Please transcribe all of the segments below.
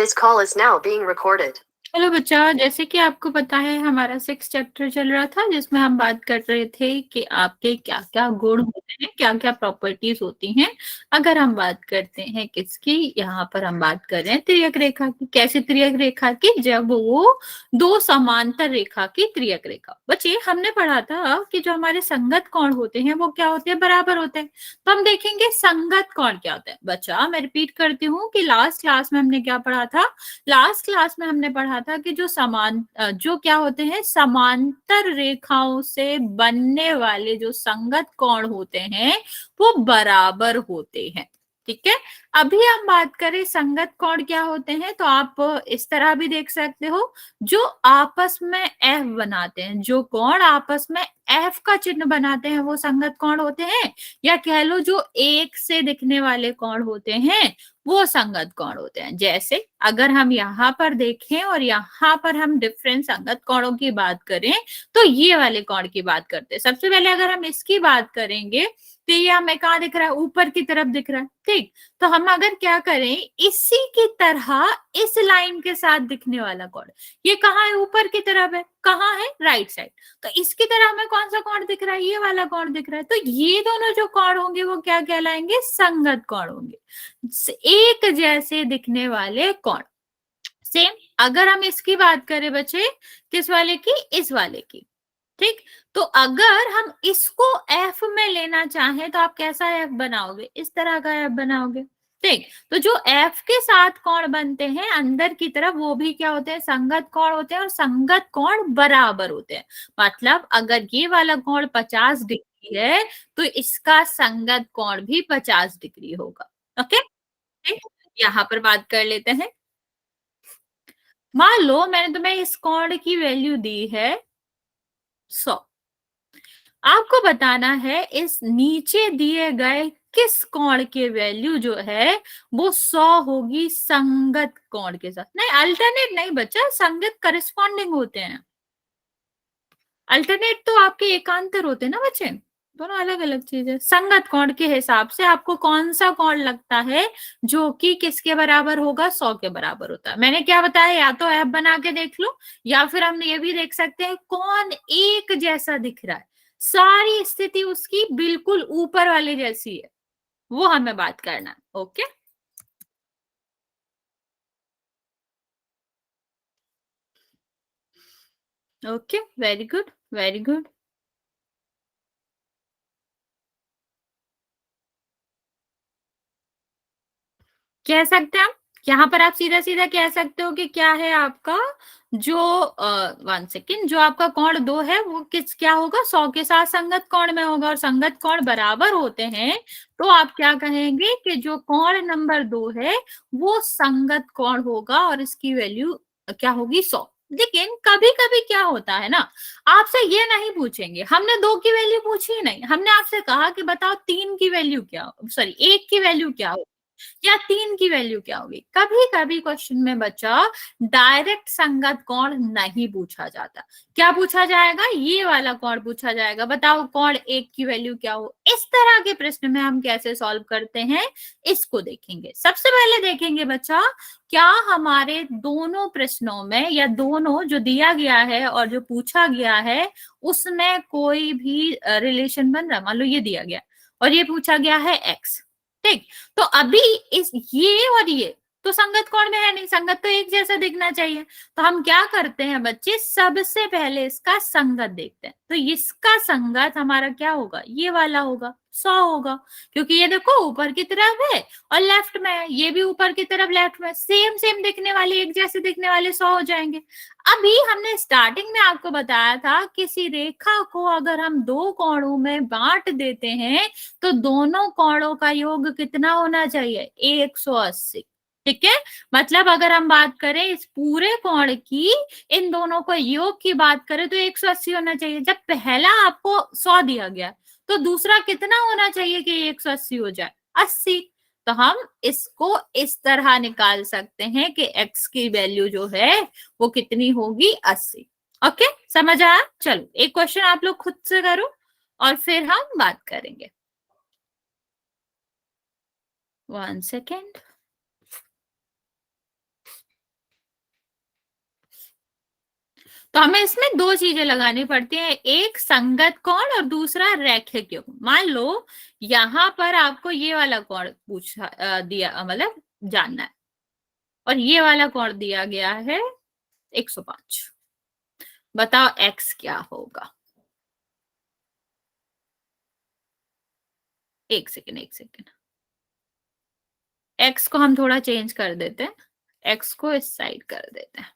This call is now being recorded. Hello बच्चा, जैसे कि आपको पता है हमारा 6 चैप्टर चल रहा था जिसमें हम बात कर रहे थे कि आपके क्या क्या गुण होते हैं, क्या क्या प्रॉपर्टीज होती हैं। अगर हम बात करते हैं किसकी, यहाँ पर हम बात कर रहे हैं त्रियक रेखा की। कैसे त्रियक रेखा की? जब वो दो समांतर रेखा की त्रियक रेखा। बच्चे हमने पढ़ा था कि जो हमारे संगत कोण होते हैं वो क्या होते हैं? बराबर होते हैं। तो हम देखेंगे संगत कोण क्या होता है। बच्चा मैं रिपीट करती हूँ कि लास्ट क्लास में हमने क्या पढ़ा था। लास्ट क्लास में हमने पढ़ा था कि जो क्या होते हैं, समांतर रेखाओं से बनने वाले जो संगत कोण होते हैं वो बराबर होते हैं। ठीक है। अभी हम बात करें संगत कोण क्या होते हैं, तो आप इस तरह भी देख सकते हो, जो आपस में एफ बनाते हैं, जो कोण आपस में एफ का चिन्ह बनाते हैं वो संगत कोण होते हैं। या कह लो जो एक से दिखने वाले कोण होते हैं वो संगत कोण होते हैं। जैसे अगर हम यहाँ पर देखें और यहाँ पर हम डिफरेंट संगत कोणों की बात करें तो ये वाले कोण की बात करते हैं। सबसे पहले अगर हम इसकी बात करेंगे तो ये हमें कहाँ दिख रहा है? ऊपर की तरफ दिख रहा है। ठीक, तो हम अगर क्या करें, इसी की तरह इस लाइन के साथ दिखने वाला कोण, ये कहाँ है? ऊपर की तरफ है। कहाँ है? Right side. तो इसकी तरह हमें कौन सा कोण दिख रहा है? ये वाला कोण दिख रहा है। तो ये दोनों जो कोण होंगे वो क्या कहलाएंगे? संगत कोण होंगे, एक जैसे दिखने वाले कोण। सेम अगर हम इसकी बात करें बच्चे, किस वाले की? इस वाले की। ठीक, तो अगर हम इसको एफ में लेना चाहें तो आप कैसा एफ बनाओगे? इस तरह का एफ बनाओगे। ठीक, तो जो एफ के साथ कोण बनते हैं अंदर की तरफ वो भी क्या होते हैं? संगत कोण होते हैं, और संगत कोण बराबर होते हैं। मतलब अगर ये वाला कोण 50 डिग्री है तो इसका संगत कोण भी 50 डिग्री होगा। ओके, यहाँ पर बात कर लेते हैं। मान लो मैंने तुम्हें इस कोण की वैल्यू दी है 100। आपको बताना है इस नीचे दिए गए किस कोण के वैल्यू जो है वो 100 होगी संगत कोण के साथ। नहीं, अल्टरनेट नहीं बच्चा, संगत करस्पॉन्डिंग होते हैं। अल्टरनेट तो आपके एकांतर होते हैं ना बच्चे, दोनों अलग अलग चीज है। संगत कोण के हिसाब से आपको कौन सा कोण लगता है जो कि किसके बराबर होगा? 100 के बराबर होता है। मैंने क्या बताया, या तो ऐप बना के देख लो या फिर हम ये भी देख सकते हैं कौन एक जैसा दिख रहा है, सारी स्थिति उसकी बिल्कुल ऊपर वाले जैसी है, वो हमें बात करना है। Okay, okay, very good, very good. कह सकते हैं हम, यहाँ पर आप सीधा सीधा कह सकते हो कि क्या है आपका जो 1 सेकेंड, जो आपका कोण 2 है वो किस क्या होगा? 100 के साथ संगत कोण में होगा, और संगत कोण बराबर होते हैं तो आप क्या कहेंगे कि जो कोण नंबर 2 है वो संगत कोण होगा और इसकी वैल्यू क्या होगी? 100। लेकिन कभी कभी क्या होता है ना, आपसे ये नहीं पूछेंगे, हमने 2 की वैल्यू पूछी नहीं, हमने आपसे कहा कि बताओ 3 की वैल्यू क्या, सॉरी 1 की वैल्यू क्या हो या 3 की वैल्यू क्या होगी। कभी कभी क्वेश्चन में बच्चा डायरेक्ट संगत कोण नहीं पूछा जाता। क्या पूछा जाएगा? ये वाला कोण पूछा जाएगा, बताओ कोण 1 की वैल्यू क्या हो। इस तरह के प्रश्न में हम कैसे सॉल्व करते हैं इसको देखेंगे। सबसे पहले देखेंगे बच्चा, क्या हमारे दोनों प्रश्नों में या दोनों जो दिया गया है और जो पूछा गया है उसमें कोई भी रिलेशन बन रहा। मान लो ये दिया गया और ये पूछा गया है x। ठीक, तो अभी इस ये और ये तो संगत कोण में है नहीं, संगत तो एक जैसा दिखना चाहिए। तो हम क्या करते हैं बच्चे, सबसे पहले इसका संगत देखते हैं। तो इसका संगत हमारा क्या होगा? ये वाला होगा, 100 होगा, क्योंकि ये देखो ऊपर की तरफ है और लेफ्ट में है, ये भी ऊपर की तरफ लेफ्ट में, सेम सेम दिखने वाले, एक जैसे दिखने वाले 100 हो जाएंगे। अभी हमने स्टार्टिंग में आपको बताया था किसी रेखा को अगर हम दो कोणों में बांट देते हैं तो दोनों कोणों का योग कितना होना चाहिए? 180। ठीक है, मतलब अगर हम बात करें इस पूरे कोण की, इन दोनों को योग की बात करें तो 180 होना चाहिए। जब पहला आपको 100 दिया गया तो दूसरा कितना होना चाहिए कि 180 हो जाए? 80। तो हम इसको इस तरह निकाल सकते हैं कि x की वैल्यू जो है वो कितनी होगी? 80। ओके, समझ आया? चलो एक क्वेश्चन आप लोग खुद से करो और फिर हम बात करेंगे। 1 सेकेंड। तो हमें इसमें दो चीजें लगानी पड़ती हैं, एक संगत कोण और दूसरा रैखिक युग्म। मान लो यहाँ पर आपको ये वाला कोण पूछा दिया, मतलब जानना है, और ये वाला कोण दिया गया है 105। बताओ x क्या होगा? एक सेकेंड, एक सेकेंड, x को हम थोड़ा चेंज कर देते हैं, x को इस साइड कर देते हैं।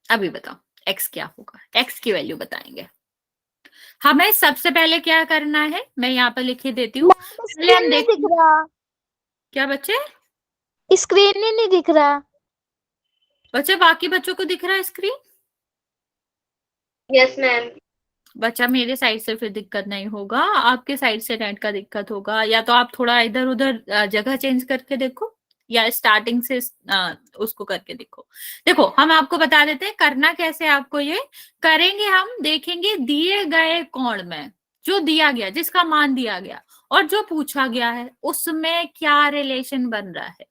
अभी बताओ x क्या होगा, x की वैल्यू बताएंगे। हमें सबसे पहले क्या करना है, मैं यहाँ पर लिख देती हूँ। पहले हम नहीं दिख रहा। क्या बच्चे? स्क्रीन ही नहीं दिख रहा। बच्चे बाकी बच्चों को दिख रहा है स्क्रीन? Yes ma'am. बच्चा मेरे साइड से फिर दिक्कत नहीं होगा, आपके साइड से नेट का दिक्कत होगा, या तो आप थोड़ा इधर उधर जगह चेंज करके देखो, या स्टार्टिंग से उसको करके देखो। देखो हम आपको बता देते हैं करना कैसे। आपको ये करेंगे, हम देखेंगे दिए गए कोण में जो दिया गया, जिसका मान दिया गया और जो पूछा गया है उसमें क्या रिलेशन बन रहा है।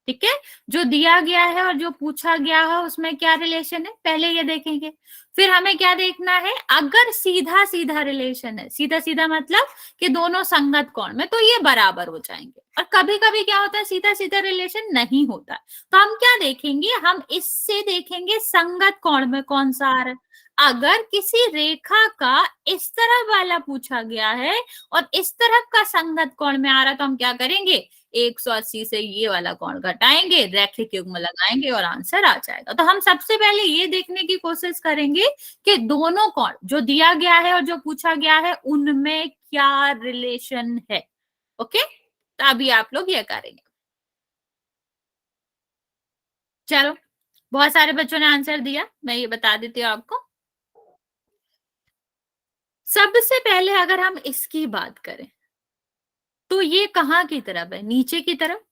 ठीक है, जो दिया गया है और जो पूछा गया है उसमें क्या रिलेशन है, पहले ये देखेंगे। फिर हमें क्या देखना है, अगर सीधा सीधा रिलेशन है, सीधा सीधा मतलब कि दोनों संगत कोण में, तो ये बराबर हो जाएंगे। और कभी कभी क्या होता है, सीधा सीधा रिलेशन नहीं होता है, तो हम क्या देखेंगे, हम इससे देखेंगे संगत कोण में कौन सा आ रहा है। अगर किसी रेखा का इस तरफ वाला पूछा गया है और इस तरफ का संगत कोण में आ रहा है, तो हम क्या करेंगे, 180 से ये वाला कोण घटाएंगे, रैखिक युग्म लगाएंगे और आंसर आ जाएगा। तो हम सबसे पहले ये देखने की कोशिश करेंगे कि दोनों कोण जो दिया गया है और जो पूछा गया है उनमें क्या रिलेशन है। ओके, तो अभी आप लोग ये करेंगे। चलो, बहुत सारे बच्चों ने आंसर दिया, मैं ये बता देती हूँ आपको। सबसे पहले अगर हम इसकी बात करें तो ये कहाँ की तरफ है, नीचे की तरफ।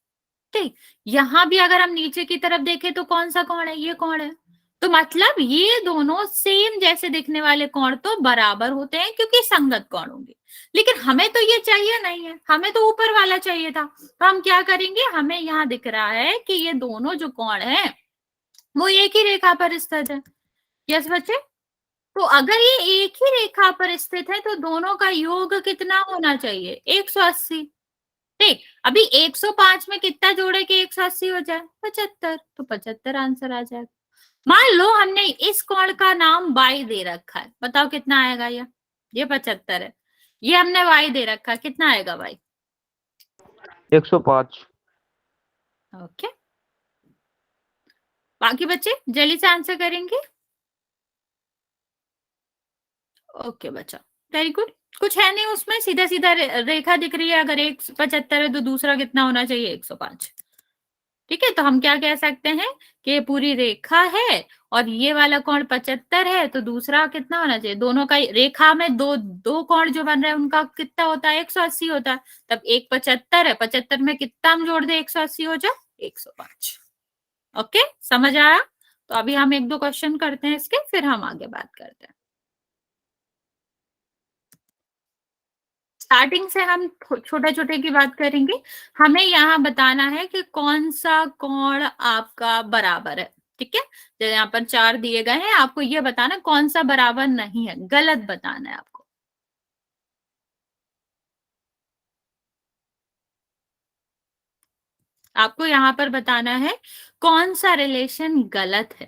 ठीक, यहां भी अगर हम नीचे की तरफ देखें तो कौन सा कोण है, ये कोण है। तो मतलब ये दोनों सेम जैसे दिखने वाले कोण तो बराबर होते हैं क्योंकि संगत कोण होंगे। लेकिन हमें तो ये चाहिए नहीं है, हमें तो ऊपर वाला चाहिए था। तो हम क्या करेंगे, हमें यहाँ दिख रहा है कि ये दोनों जो कोण है वो एक ही रेखा पर स्थित है। यस बच्चे, तो अगर ये एक ही रेखा पर स्थित है तो दोनों का योग कितना होना चाहिए, 180। ठीक, अभी 105 में कितना जोड़े कि 180 हो जाए, 75, तो 75 आंसर आ जाएगा। मान लो हमने इस कोण का नाम y दे रखा है, बताओ कितना आएगा, ये 75 है, ये हमने y दे रखा है, कितना आएगा y? 105। ओके, बाकी बच्चे जल्दी से आंसर करेंगे। ओके बच्चा, वेरी गुड। कुछ है नहीं उसमें, सीधा सीधा रेखा दिख रही है, अगर 175 है तो दूसरा कितना होना चाहिए, 105। ठीक है, तो हम क्या कह सकते हैं कि ये पूरी रेखा है और ये वाला कोण 75 है, तो दूसरा कितना होना चाहिए, दोनों का रेखा में दो दो कोण जो बन रहे हैं उनका कितना होता है, 180 होता है। तब एक 75 है, 75 में कितना हम जोड़ दे, 180 हो जाए 105। ओके, समझ आया? तो अभी हम एक दो क्वेश्चन करते हैं इसके, फिर हम आगे बात करते हैं। स्टार्टिंग से हम छोटे छोटे की बात करेंगे। हमें यहाँ बताना है कि कौन सा कोण आपका बराबर है। ठीक है, तो यहाँ पर 4 दिए गए हैं, आपको ये बताना कौन सा बराबर नहीं है, गलत बताना है आपको। आपको यहाँ पर बताना है कौन सा रिलेशन गलत है।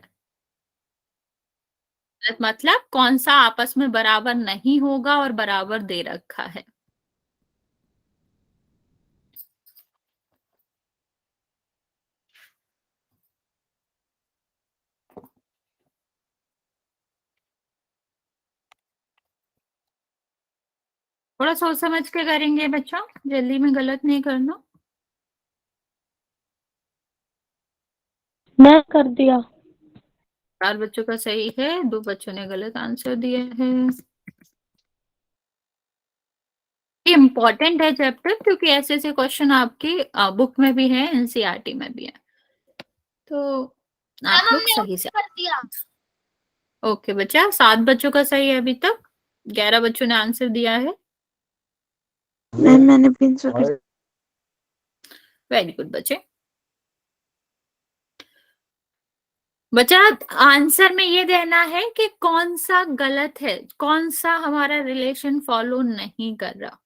गलत मतलब कौन सा आपस में बराबर नहीं होगा और बराबर दे रखा है। थोड़ा सोच समझ के करेंगे बच्चों, जल्दी में गलत नहीं करना। मैं कर दिया। 4 बच्चों का सही है, 2 बच्चों ने गलत आंसर दिया है। इम्पोर्टेंट है चैप्टर, क्योंकि ऐसे ऐसे क्वेश्चन आपकी बुक में भी है, एनसीईआरटी में भी है, तो आप लोग सही से कर दिया। ओके बच्चा, 7 बच्चों का सही है अभी तक, 11 बच्चों ने आंसर दिया है। मैंने भी आंसर कर। वेरी गुड बच्चे। बच्चा आंसर में ये देना है कि कौन सा गलत है, कौन सा हमारा रिलेशन फॉलो नहीं कर रहा।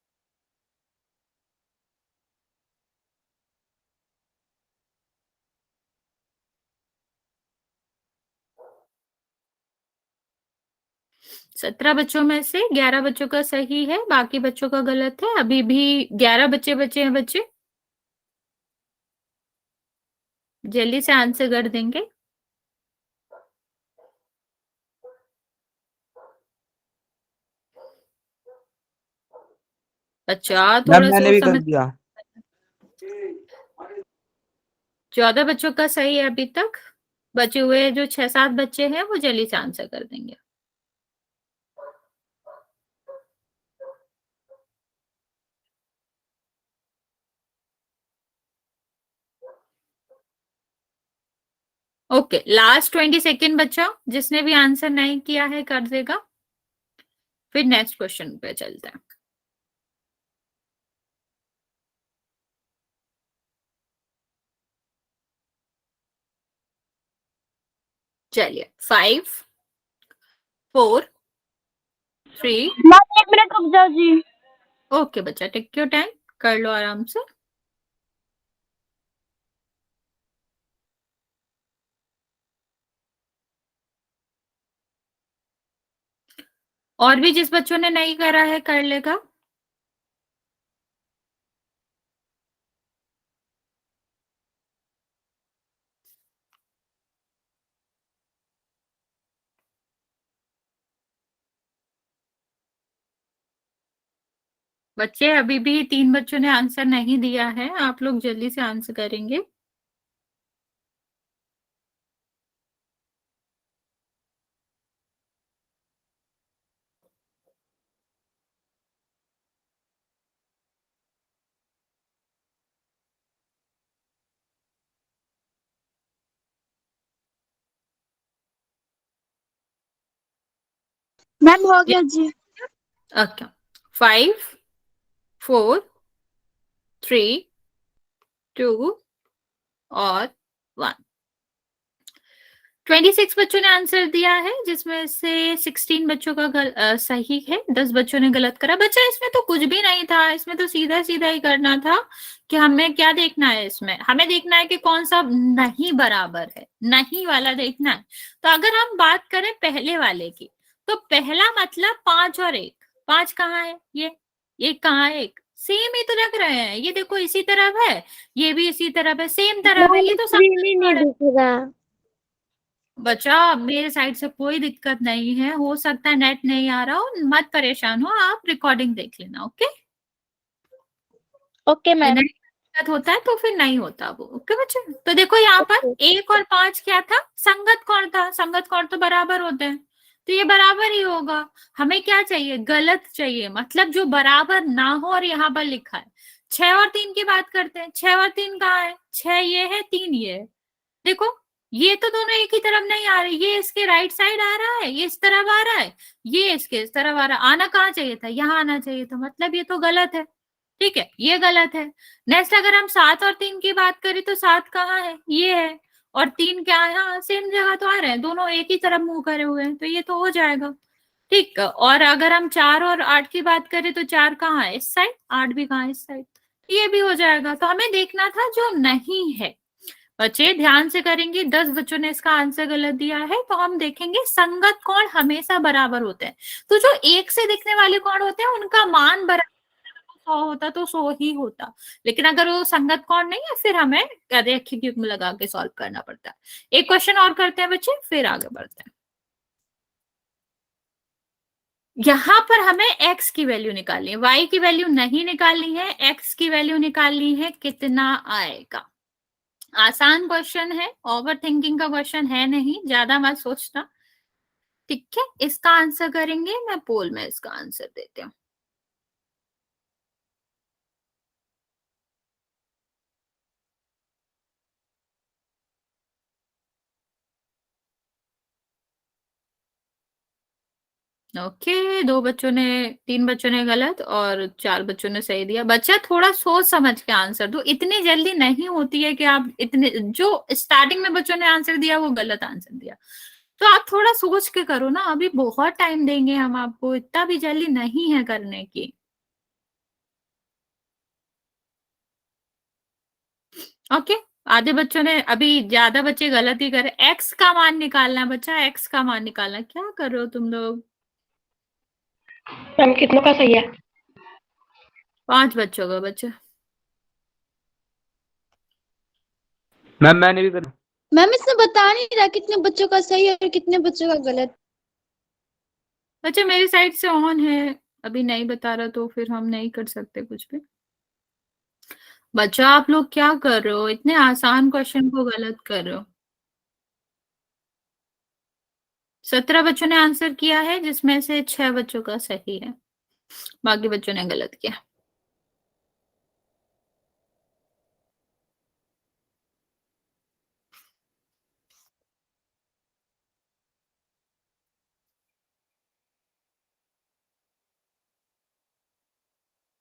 सत्रह बच्चों में से 11 बच्चों का सही है, बाकी बच्चों का गलत है। अभी भी 11 बच्चे बचे हैं। बच्चे जल्दी से आंसर कर देंगे। अच्छा मैम थोड़ा मैंने सोच भी कर समझ। दिया। 14 बच्चों का सही है अभी तक। बचे हुए जो 6-7 बच्चे हैं वो जल्दी से आंसर कर देंगे। ओके, लास्ट 20 सेकेंड बच्चा, जिसने भी आंसर नहीं किया है कर देगा, फिर नेक्स्ट क्वेश्चन पे चलते हैं। चलिए 5 4 3। मैम 1 मिनट रुक जाओ जी। ओके बच्चा, टेक योर टाइम, कर लो आराम से। और भी जिस बच्चों ने नहीं करा है कर लेगा। बच्चे अभी भी 3 बच्चों ने आंसर नहीं दिया है, आप लोग जल्दी से आंसर करेंगे। मैम हो गया जी। ओके 5 4 3 2 और 1। 26 बच्चों ने आंसर दिया है, जिसमें से 16 बच्चों का सही है, 10 बच्चों ने गलत करा। बच्चा इसमें तो कुछ भी नहीं था, इसमें तो सीधा सीधा ही करना था कि हमें क्या देखना है। इसमें हमें देखना है कि कौन सा नहीं बराबर है, नहीं वाला देखना है। तो अगर हम बात करें पहले वाले की, तो पहला मतलब 5 और 1। 5 कहाँ है, ये कहाँ है, 1 सेम ही तो रख रहे हैं। ये देखो इसी तरफ है, ये भी इसी तरफ है, सेम तरफ है, मैम ये तो स्क्रीन ही नहीं सामने। दिख रहा। बच्चा मेरे साइड से कोई दिक्कत नहीं है, हो सकता है नेट नहीं आ रहा हो, मत परेशान हो, आप रिकॉर्डिंग देख लेना। Okay, okay ma'am. नहीं दिक्कत होता है तो फिर नहीं होता वो। ओके बच्चे, तो देखो यहाँ पर 1 और 5 क्या था, संगत कौन था, संगत कौन तो बराबर होते हैं, तो ये बराबर ही होगा। हमें क्या चाहिए, गलत चाहिए, मतलब जो बराबर ना हो। और यहाँ पर लिखा है 6 और 3 की बात करते हैं। 6 और 3 कहाँ है, 6 ये है, 3 ये है। देखो ये तो दोनों एक ही तरफ नहीं आ रहे, ये इसके राइट साइड आ रहा है, ये इस तरफ आ रहा है, ये इसके इस तरफ आ रहा है। आना कहाँ चाहिए था, यहाँ आना चाहिए था, मतलब ये तो गलत है। ठीक है, ये गलत है। नेक्स्ट अगर हम 7 और 3 की बात करें, तो 7 कहाँ है, ये है, और 3 क्या है, हाँ सेम जगह तो आ रहे हैं, दोनों एक ही तरफ मुंह करे हुए हैं, तो ये तो हो जाएगा। ठीक, और अगर हम 4 और 8 की बात करें, तो 4 कहाँ है, इस साइड, 8 भी कहाँ है, इस साइड, ये भी हो जाएगा। तो हमें देखना था जो नहीं है। बच्चे ध्यान से करेंगे, 10 बच्चों ने इसका आंसर गलत दिया है, तो हम देखेंगे संगत कोण हमेशा बराबर होते हैं। तो जो 1 से दिखने वाले कोण होते हैं उनका मान बराबर 100 होता तो 100 ही होता। लेकिन अगर वो संगत कोण नहीं है, फिर हमें रैखिक युग्म लगा के सॉल्व करना पड़ता है। एक क्वेश्चन और करते हैं बच्चे, फिर आगे बढ़ते हैं। यहाँ पर हमें x की वैल्यू निकालनी है, y की वैल्यू नहीं निकालनी है, x की वैल्यू निकालनी है, कितना आएगा। आसान क्वेश्चन है, ओवर थिंकिंग का क्वेश्चन है नहीं, ज्यादा मत सोचना। ठीक है, इसका आंसर करेंगे, मैं पोल में इसका आंसर देती हूँ। ओके, तीन बच्चों ने गलत और 4 बच्चों ने सही दिया। बच्चा थोड़ा सोच समझ के आंसर दो, इतनी जल्दी नहीं होती है कि आप इतने, जो स्टार्टिंग में बच्चों ने आंसर दिया वो गलत आंसर दिया, तो आप थोड़ा सोच के करो ना, अभी बहुत टाइम देंगे हम आपको, इतना भी जल्दी नहीं है करने की। ओके, आधे बच्चों ने, अभी ज्यादा बच्चे गलत ही करे। एक्स का मान निकालना है बच्चा, एक्स का मान निकालना है। क्या कर रहे हो तुम लोग? मैम कितनों का सही है? 5 बच्चों का बच्चा। मैम मैंने भी कर मैम इसमें बता नहीं रहा कितने बच्चों का सही है और कितने बच्चों का गलत। बच्चा मेरी साइड से ऑन है, अभी नहीं बता रहा तो फिर हम नहीं कर सकते कुछ भी। बच्चा आप लोग क्या कर रहे हो, इतने आसान क्वेश्चन को गलत कर रहे हो। 17 बच्चों ने आंसर किया है, जिसमें से 6 बच्चों का सही है, बाकी बच्चों ने गलत किया।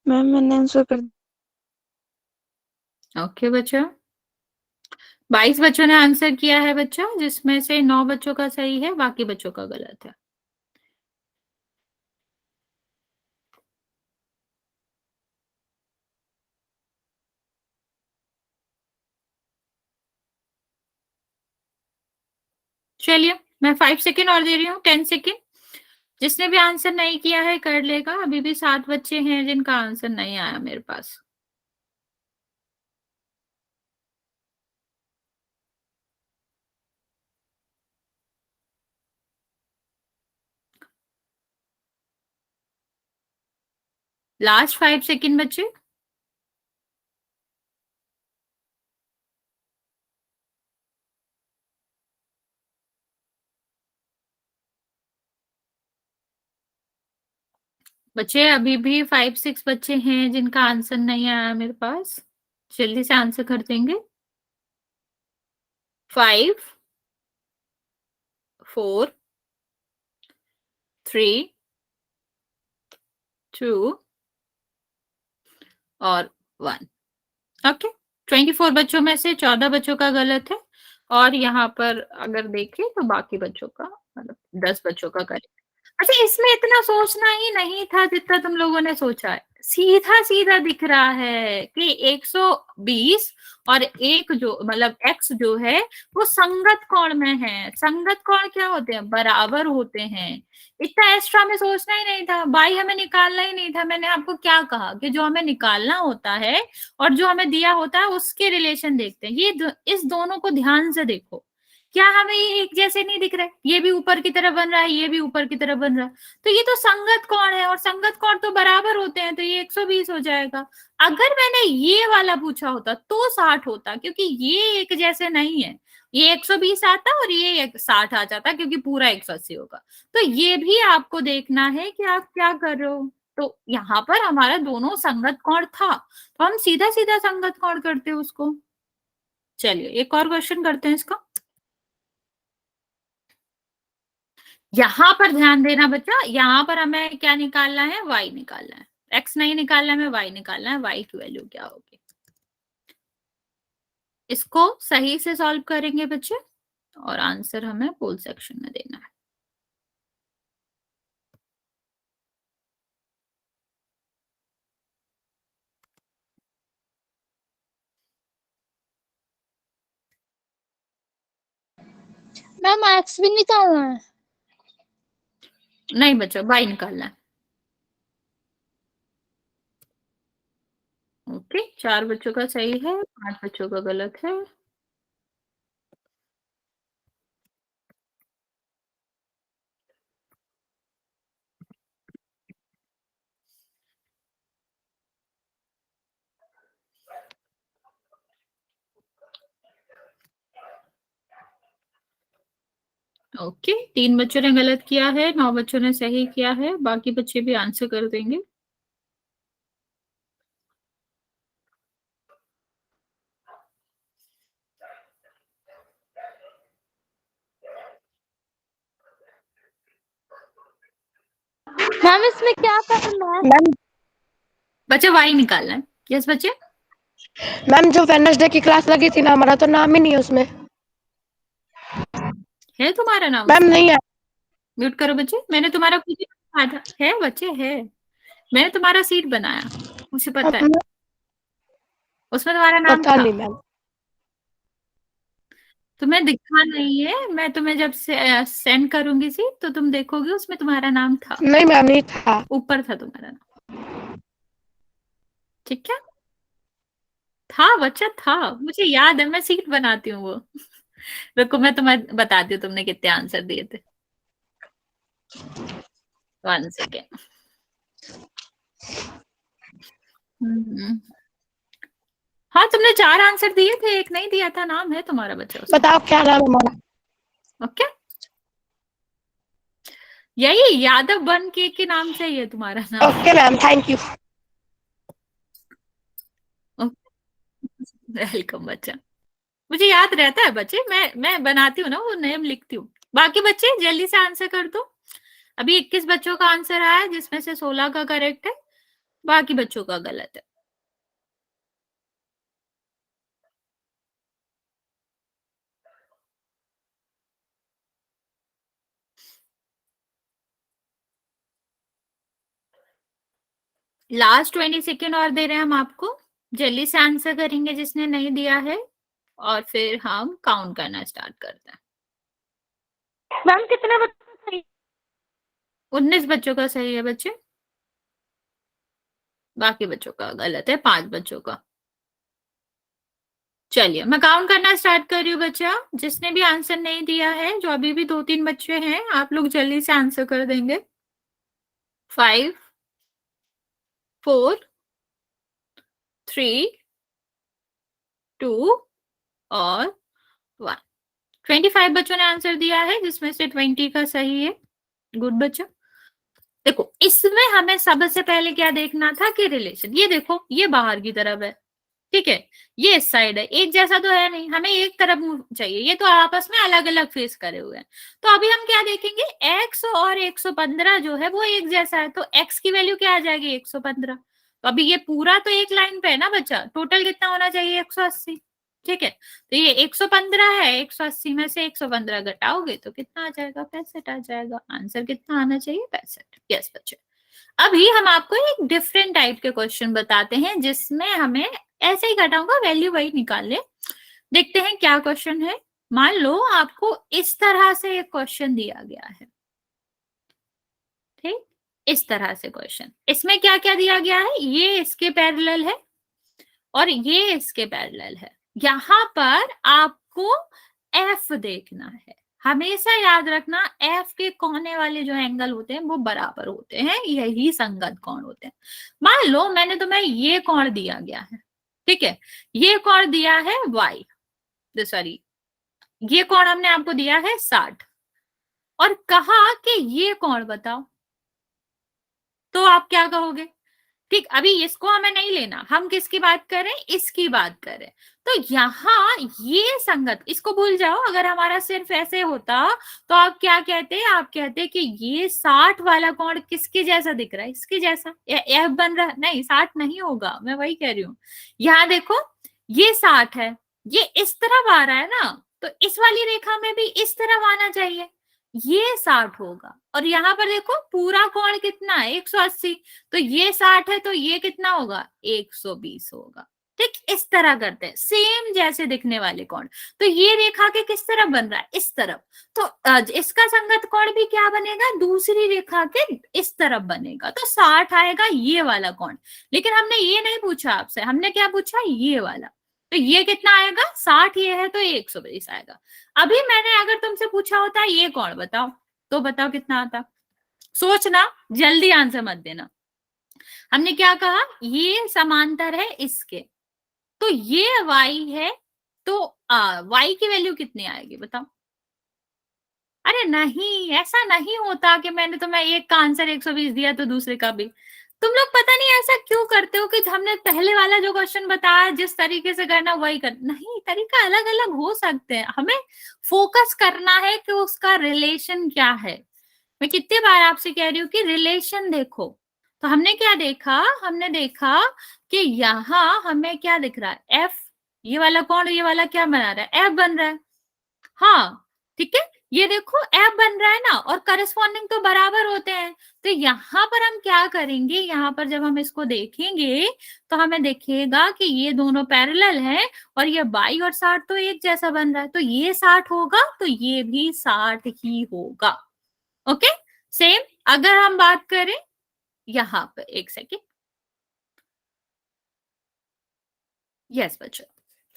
मैम मैंने आंसर कर ओके बच्चा, 22 बच्चों ने आंसर किया है बच्चा, जिसमें से 9 बच्चों का सही है, बाकी बच्चों का गलत है। चलिए मैं 5 सेकेंड और दे रही हूँ, 10 सेकेंड। जिसने भी आंसर नहीं किया है कर लेगा, अभी भी 7 बच्चे हैं जिनका आंसर नहीं आया मेरे पास। लास्ट 5 सेकेंड बच्चे। बच्चे अभी भी 5-6 बच्चे हैं जिनका आंसर नहीं आया मेरे पास, जल्दी से आंसर कर देंगे। 5, 4, 3, 2 और 1। ओके, 24 बच्चों में से 14 बच्चों का गलत है, और यहाँ पर अगर देखें तो बाकी बच्चों का, मतलब 10 बच्चों का करेक्ट। अच्छा, इसमें इतना सोचना ही नहीं था जितना तुम लोगों ने सोचा है, सीधा सीधा दिख रहा है कि 120 और एक जो, मतलब x जो है वो संगत कोण में है। संगत कोण क्या होते हैं? बराबर होते हैं। इतना एक्स्ट्रा में सोचना ही नहीं था, बाई हमें निकालना ही नहीं था। मैंने आपको क्या कहा कि जो हमें निकालना होता है और जो हमें दिया होता है उसके रिलेशन देखते हैं। इस दोनों को ध्यान से देखो, क्या हमें ये एक जैसे नहीं दिख रहा है? ये भी ऊपर की तरफ बन रहा है, ये भी ऊपर की तरफ बन रहा है, तो ये तो संगत कोण है, और संगत कोण तो बराबर होते हैं, तो ये 120 हो जाएगा। अगर मैंने ये वाला पूछा होता तो 60 होता, क्योंकि ये एक जैसे नहीं है। ये 120 आता और ये 60 आ जाता, क्योंकि पूरा 180 होगा। तो ये भी आपको देखना है कि आप क्या कर रहे हो। तो यहाँ पर हमारा दोनों संगत कोण था, तो हम सीधा सीधा संगत कोण करते हैं उसको। चलिए एक और क्वेश्चन करते हैं इसका। यहां पर ध्यान देना बच्चा, यहां पर हमें क्या निकालना है? y निकालना है, x नहीं निकालना है, हमें y निकालना है। y की वैल्यू क्या होगी, इसको सही से सॉल्व करेंगे बच्चे, और आंसर हमें पोल सेक्शन में देना है। मैम एक्स भी निकालना है। नहीं बच्चा, y निकालना है। ओके, 4 बच्चों का सही है, 5 बच्चों का गलत है। ओके, 3 बच्चों ने गलत किया है, 9 बच्चों ने सही किया है, बाकी बच्चे भी आंसर कर देंगे। मैम इसमें क्या करना है? मैम बच्चे वाई निकालना है। यस बच्चे, मैम जो वेडनेसडे की क्लास लगी थी ना, हमारा तो नाम ही नहीं है उसमें। है तुम्हारा नाम मैम उसमें? नहीं है। म्यूट करो बच्चे, मैंने तुम्हारा खुद ही आधा है बच्चे, है मैंने तुम्हारा सीट बनाया, मुझे पता है, उसमें तुम्हारा नाम पता था। नहीं मैम। तुम्हें दिखा नहीं है, मैं तुम्हें जब से सेंड करूंगी सीट तो तुम देखोगे उसमें तुम्हारा नाम था, नहीं मैम नहीं था। ऊपर था तुम्हारा नाम, ठीक है? था बच्चा था, मुझे याद है, मैं सीट बनाती हूँ वो। रुको मैं तुम्हें बताती हूँ तुमने कितने आंसर दिए थे। 1 सेकेंड। हाँ तुमने 4 आंसर दिए थे, एक नहीं दिया था, नाम है तुम्हारा बच्चा उसमें। बताओ क्या नाम है हमारा? ओके, यही यादव बन के नाम से ही है तुम्हारा नाम। Okay ma'am, thank you. Welcome बच्चा, मुझे याद रहता है बच्चे, मैं बनाती हूँ ना वो नेम लिखती हूँ। बाकी बच्चे जल्दी से आंसर कर दो। अभी 21 बच्चों का आंसर आया है जिसमें से 16 का करेक्ट है, बाकी बच्चों का गलत है। लास्ट 20 सेकेंड और दे रहे हैं हम आपको, जल्दी से आंसर करेंगे जिसने नहीं दिया है, और फिर हम काउंट करना स्टार्ट करते हैं। मैम कितने बच्चे? 19 बच्चों का सही है बच्चे, बाकी बच्चों का गलत है, 5 बच्चों का। चलिए मैं काउंट करना स्टार्ट कर रही हूँ बच्चा, जिसने भी आंसर नहीं दिया है, जो अभी भी 2-3 बच्चे हैं, आप लोग जल्दी से आंसर कर देंगे। 5 4 3 2 और 1। 25 बच्चों ने आंसर दिया है जिसमें से 20 का सही है। गुड बच्चा। देखो इसमें हमें सबसे पहले क्या देखना था कि रिलेशन, ये देखो ये बाहर की तरफ है, ठीक है, ये इस साइड है, एक जैसा तो है नहीं, हमें एक तरफ चाहिए, ये तो आपस में अलग अलग फेस करे हुए हैं। तो अभी हम क्या देखेंगे, x और 115 जो है वो एक जैसा है, तो x की वैल्यू क्या आ जाएगी 115। तो अभी ये पूरा तो एक लाइन पे है ना बच्चा, टोटल कितना होना चाहिए 180, ठीक है। तो ये 115 है, 180 में से 115 घटाओगे तो कितना आ जाएगा, 65 आ जाएगा। आंसर कितना आना चाहिए, 65। यस बच्चे, अभी हम आपको एक डिफरेंट टाइप के क्वेश्चन बताते हैं जिसमें हमें ऐसे ही घटाऊंगा, वैल्यू वही निकाल ले। देखते हैं क्या क्वेश्चन है। मान लो आपको इस तरह से एक क्वेश्चन दिया गया है, ठीक, इस तरह से क्वेश्चन, इसमें क्या क्या दिया गया है, ये इसके पैरेलल है और ये इसके पैरेलल है। यहां पर आपको एफ देखना है, हमेशा याद रखना एफ के कोने वाले जो एंगल होते हैं वो बराबर होते हैं, यही संगत कोण होते हैं। मान लो मैंने तुम्हें ये कोण दिया गया है, ठीक है, ये कोण दिया है वाई, सॉरी ये कोण हमने आपको दिया है 60 और कहा कि ये कोण बताओ, तो आप क्या कहोगे, ठीक। अभी इसको हमें नहीं लेना, हम किसकी बात करें, इसकी बात करें। तो यहाँ ये संगत, इसको भूल जाओ, अगर हमारा सिर्फ ऐसे होता तो आप क्या कहते, आप कहते कि ये 60 वाला कोण किसके जैसा दिख रहा है, इसके जैसा, एफ बन रहा है, नहीं 60 नहीं होगा, मैं वही कह रही हूँ। यहाँ देखो ये 60 है, ये इस तरफ आ रहा है ना, तो इस वाली रेखा में भी इस तरफ आना चाहिए, ये 60 होगा। और यहाँ पर देखो पूरा कोण कितना है 180, तो ये 60 है तो ये कितना होगा 120 होगा, ठीक। इस तरह करते हैं, सेम जैसे दिखने वाले कोण। तो ये रेखा के किस तरफ बन रहा है, इस तरफ, तो इसका संगत कोण भी क्या बनेगा, दूसरी रेखा के इस तरफ बनेगा, तो 60 आएगा ये वाला कोण। लेकिन हमने ये नहीं पूछा आपसे, हमने क्या पूछा, ये वाला, तो ये कितना आएगा 60, ये है तो 120 आएगा। अभी मैंने अगर तुमसे पूछा होता ये कोण बताओ, तो बताओ कितना आता, सोचना, जल्दी आंसर मत देना। हमने क्या कहा, ये समांतर है इसके, तो ये y है, तो y की वैल्यू कितनी आएगी बताओ। अरे नहीं, ऐसा नहीं होता कि मैंने तुम्हें एक का आंसर 120 दिया तो दूसरे का भी। तुम लोग पता नहीं ऐसा क्यों करते हो कि हमने पहले वाला जो क्वेश्चन बताया जिस तरीके से करना वही कर, नहीं, तरीका अलग अलग हो सकते हैं, हमें फोकस करना है कि उसका रिलेशन क्या है। मैं कितने बार आपसे कह रही हूँ कि रिलेशन देखो। तो हमने क्या देखा, हमने देखा कि यहाँ हमें क्या दिख रहा है, एफ, ये वाला कौन, ये वाला क्या बना रहा है, एफ बन रहा है। हाँ ठीक है, ये देखो एफ बन रहा है ना, और करस्पॉन्डिंग तो बराबर होते हैं। तो यहाँ पर हम क्या करेंगे, यहाँ पर जब हम इसको देखेंगे तो हमें दिखेगा कि ये दोनों पैरेलल हैं, और ये 22 और 60 तो एक जैसा बन रहा है, तो ये 60 होगा तो ये भी 60 ही होगा। ओके, सेम अगर हम बात करें यहाँ पर, एक सेकेंड, यस बच्चों,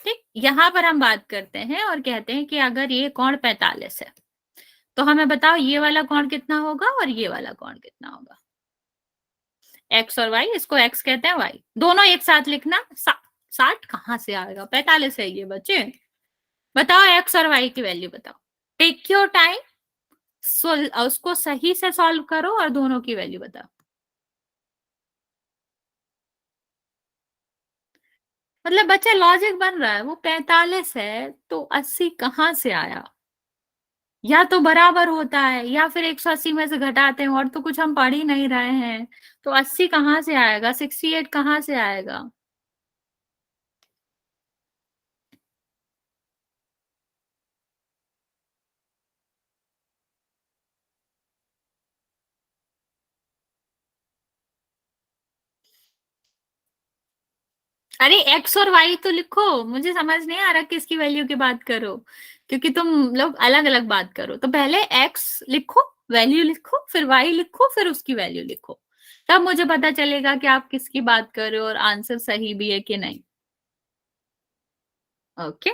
ठीक, यहाँ पर हम बात करते हैं और कहते हैं कि अगर ये कोण 45 है तो हमें बताओ ये वाला कोण कितना होगा और ये वाला कोण कितना होगा। एक्स और वाई, इसको एक्स कहते हैं, वाई, दोनों एक साथ लिखना। 60 कहां से आएगा, 45 है ये बच्चे। बताओ एक्स और वाई की वैल्यू बताओ, टेक योर टाइम, उसको सही से सॉल्व करो और दोनों की वैल्यू बताओ। मतलब बच्चे लॉजिक बन रहा है, वो 45 है तो 80 कहां से आया, या तो बराबर होता है या फिर 180 में से घटाते हैं, और तो कुछ हम पढ़ ही नहीं रहे हैं। तो 80 कहां से आएगा, 68 कहां से आएगा। अरे एक्स और वाई तो लिखो, मुझे समझ नहीं आ रहा किसकी वैल्यू की बात करो, क्योंकि तुम लोग अलग अलग बात करो। तो पहले एक्स लिखो, वैल्यू लिखो, फिर वाई लिखो, फिर उसकी वैल्यू लिखो, तब मुझे पता चलेगा कि आप किसकी बात कर रहे हो और आंसर सही भी है कि नहीं। ओके,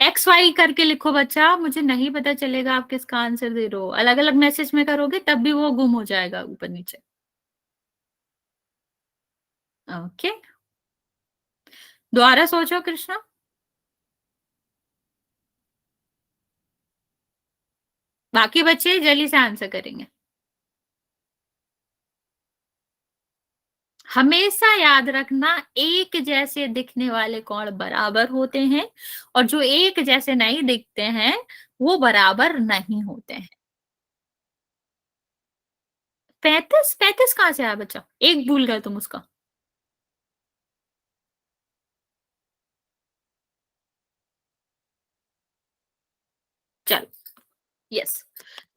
एक्स वाई करके लिखो बच्चा, मुझे नहीं पता चलेगा आप किसका आंसर दे रहे हो। अलग अलग मैसेज में करोगे तब भी वो गुम हो जाएगा ऊपर नीचे। ओके, दोबारा सोचो कृष्णा। बाकी बच्चे जल्दी से आंसर करेंगे। हमेशा याद रखना, एक जैसे दिखने वाले कोण बराबर होते हैं, और जो एक जैसे नहीं दिखते हैं वो बराबर नहीं होते हैं। 35, 35 कहां से आया बच्चा, एक भूल गए तुम उसका। चलो, यस,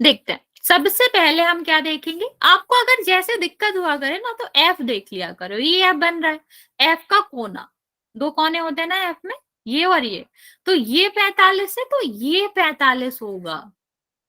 देखते हैं। सबसे पहले हम क्या देखेंगे, आपको अगर जैसे दिक्कत हुआ करे ना तो एफ देख लिया करो, ये एफ बन रहा है, एफ का कोना, दो कोने होते हैं ना एफ में, ये और ये, तो ये 45 है तो ये 45 होगा।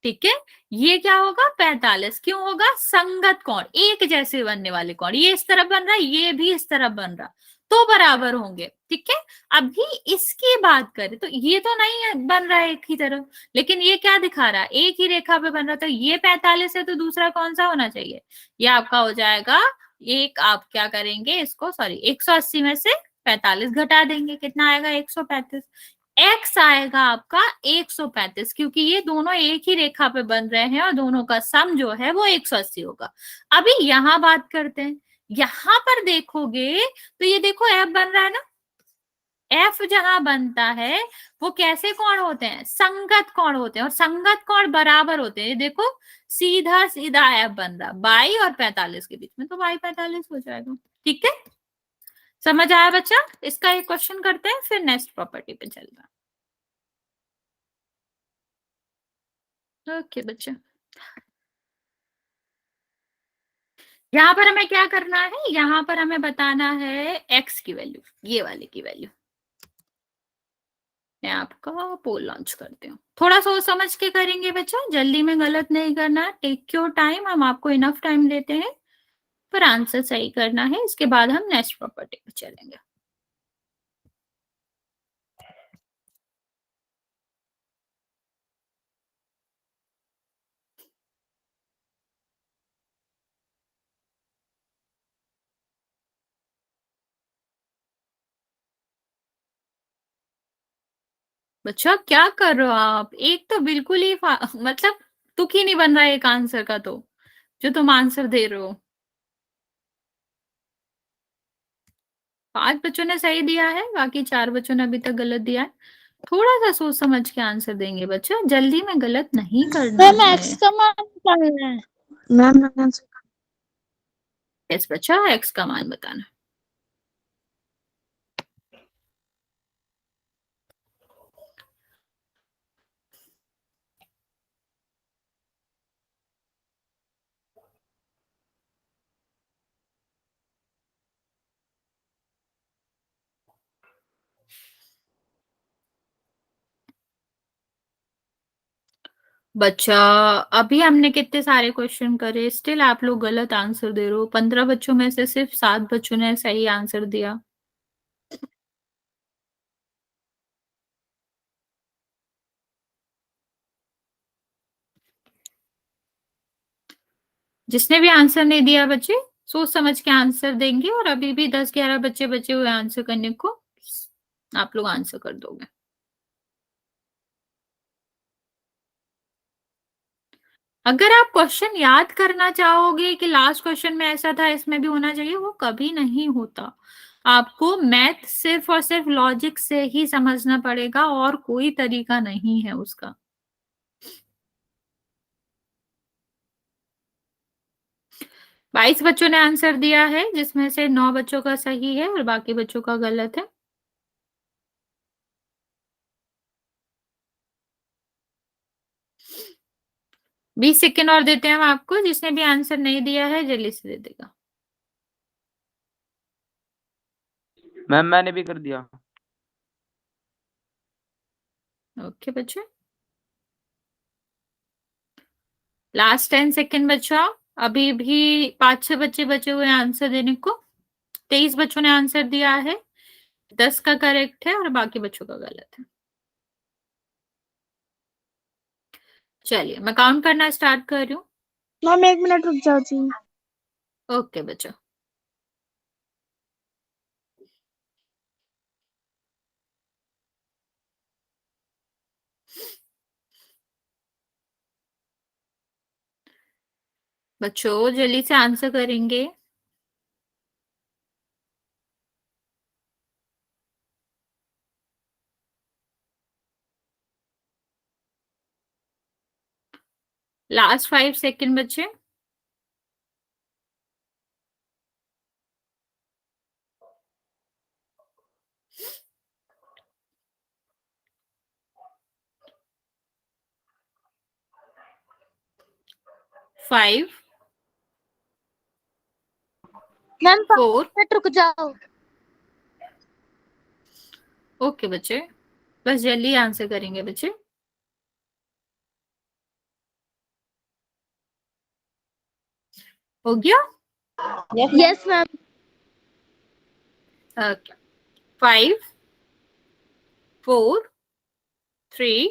ठीक है, ये क्या होगा, 45 क्यों होगा, संगत कोण, एक जैसे बनने वाले कोण, ये इस तरफ बन रहा है, ये भी इस तरफ बन रहा, तो बराबर होंगे। ठीक है, अभी इसकी बात करें तो ये तो नहीं है, बन रहा है एक ही तरफ, लेकिन ये क्या दिखा रहा है, एक ही रेखा पे बन रहा, तो ये 45 है तो दूसरा कौन सा होना चाहिए, ये आपका हो जाएगा एक, आप क्या करेंगे इसको, सॉरी 180 में से 45 घटा देंगे, कितना आएगा 135, एक्स आएगा आपका 135, क्योंकि ये दोनों एक ही रेखा पे बन रहे हैं और दोनों का सम जो है वो 180 होगा। अभी यहां बात करते हैं, यहां पर देखोगे तो ये देखो एफ बन रहा है ना, एफ जहां बनता है वो कैसे कोण होते हैं, संगत कोण होते हैं, और संगत कोण बराबर होते हैं। देखो सीधा सीधा एफ बन रहा, 22 और 45 के बीच में, तो 22 45 हो जाएगा। ठीक है, समझ आया बच्चा, इसका एक क्वेश्चन करते हैं फिर नेक्स्ट प्रॉपर्टी पे चलते हैं। ओके बच्चा, यहाँ पर हमें क्या करना है, यहाँ पर हमें बताना है एक्स की वैल्यू, ये वाले की वैल्यू। मैं आपका पोल लॉन्च करती हूँ, थोड़ा सोच समझ के करेंगे बच्चा, जल्दी में गलत नहीं करना, टेक योर टाइम, हम आपको इनफ टाइम देते हैं, पर आंसर सही करना है, इसके बाद हम नेक्स्ट प्रॉपर्टी पे चलेंगे। बच्चा क्या कर रहे हो आप, एक तो बिल्कुल ही मतलब तुक ही नहीं बन रहा है एक आंसर का, तो जो तुम आंसर दे रहे हो। 5 बच्चों ने सही दिया है, बाकी 4 बच्चों ने अभी तक गलत दिया है। थोड़ा सा सोच समझ के आंसर देंगे बच्चा, जल्दी में गलत नहीं करना मैम है। एक्स का मान बताना है। मैम यस बच्चा, एक्स का मान बताना। बच्चा अभी हमने कितने सारे क्वेश्चन करे, स्टिल आप लोग गलत आंसर दे रहे हो। 15 बच्चों में से सिर्फ 7 बच्चों ने सही आंसर दिया। जिसने भी आंसर नहीं दिया बच्चे, सोच समझ के आंसर देंगे, और अभी भी 10-11 बच्चे बचे हुए आंसर करने को, आप लोग आंसर कर दोगे। अगर आप क्वेश्चन याद करना चाहोगे कि लास्ट क्वेश्चन में ऐसा था, इसमें भी होना चाहिए, वो कभी नहीं होता। आपको मैथ सिर्फ और सिर्फ लॉजिक से ही समझना पड़ेगा, और कोई तरीका नहीं है उसका। बाईस बच्चों ने आंसर दिया है, जिसमें से 9 बच्चों का सही है और बाकी बच्चों का गलत है। बीस सेकेंड और देते हैं हम आपको, जिसने भी आंसर नहीं दिया है जल्दी से दे देगा। मैम मैंने भी कर दिया। ओके बच्चे, लास्ट 10 सेकेंड बच्चा। अभी भी 5-6 बच्चे बचे हुए आंसर देने को। 23 बच्चों ने आंसर दिया है, 10 का करेक्ट है और बाकी बच्चों का गलत है। चलिए मैं काउंट करना स्टार्ट कर रही हूँ। मैम 1 मिनट रुक जाओ जी। ओके बच्चों, बच्चों जल्दी से आंसर करेंगे। लास्ट 5 सेकेंड बच्चे। Five, ma'am 4। मिनट रुक जाओ। ओके बच्चे, बस जल्दी आंसर करेंगे बच्चे। हो गया? Yes ma'am. ओके, 5, 4, 3,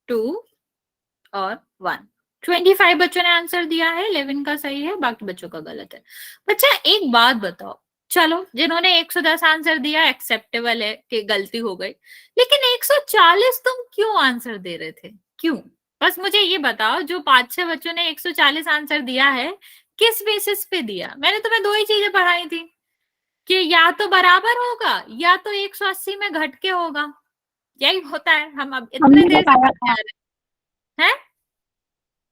2 और 1। 25 बच्चों ने आंसर दिया है, 11 का सही है, बाकी बच्चों का गलत है। बच्चा एक बात बताओ, चलो जिन्होंने 110 आंसर दिया एक्सेप्टेबल है कि गलती हो गई, लेकिन 140 तुम क्यों आंसर दे रहे थे? क्यों? बस मुझे ये बताओ, जो 5-6 बच्चों ने 140 आंसर दिया है, किस बेसिस पे दिया? मैंने तुम्हें 2 ही चीजें पढ़ाई थी, कि या तो बराबर होगा या तो 180 में घट के होगा। यही होता है, हम अब इतने हमने देर से बताया बता था, रहे हैं।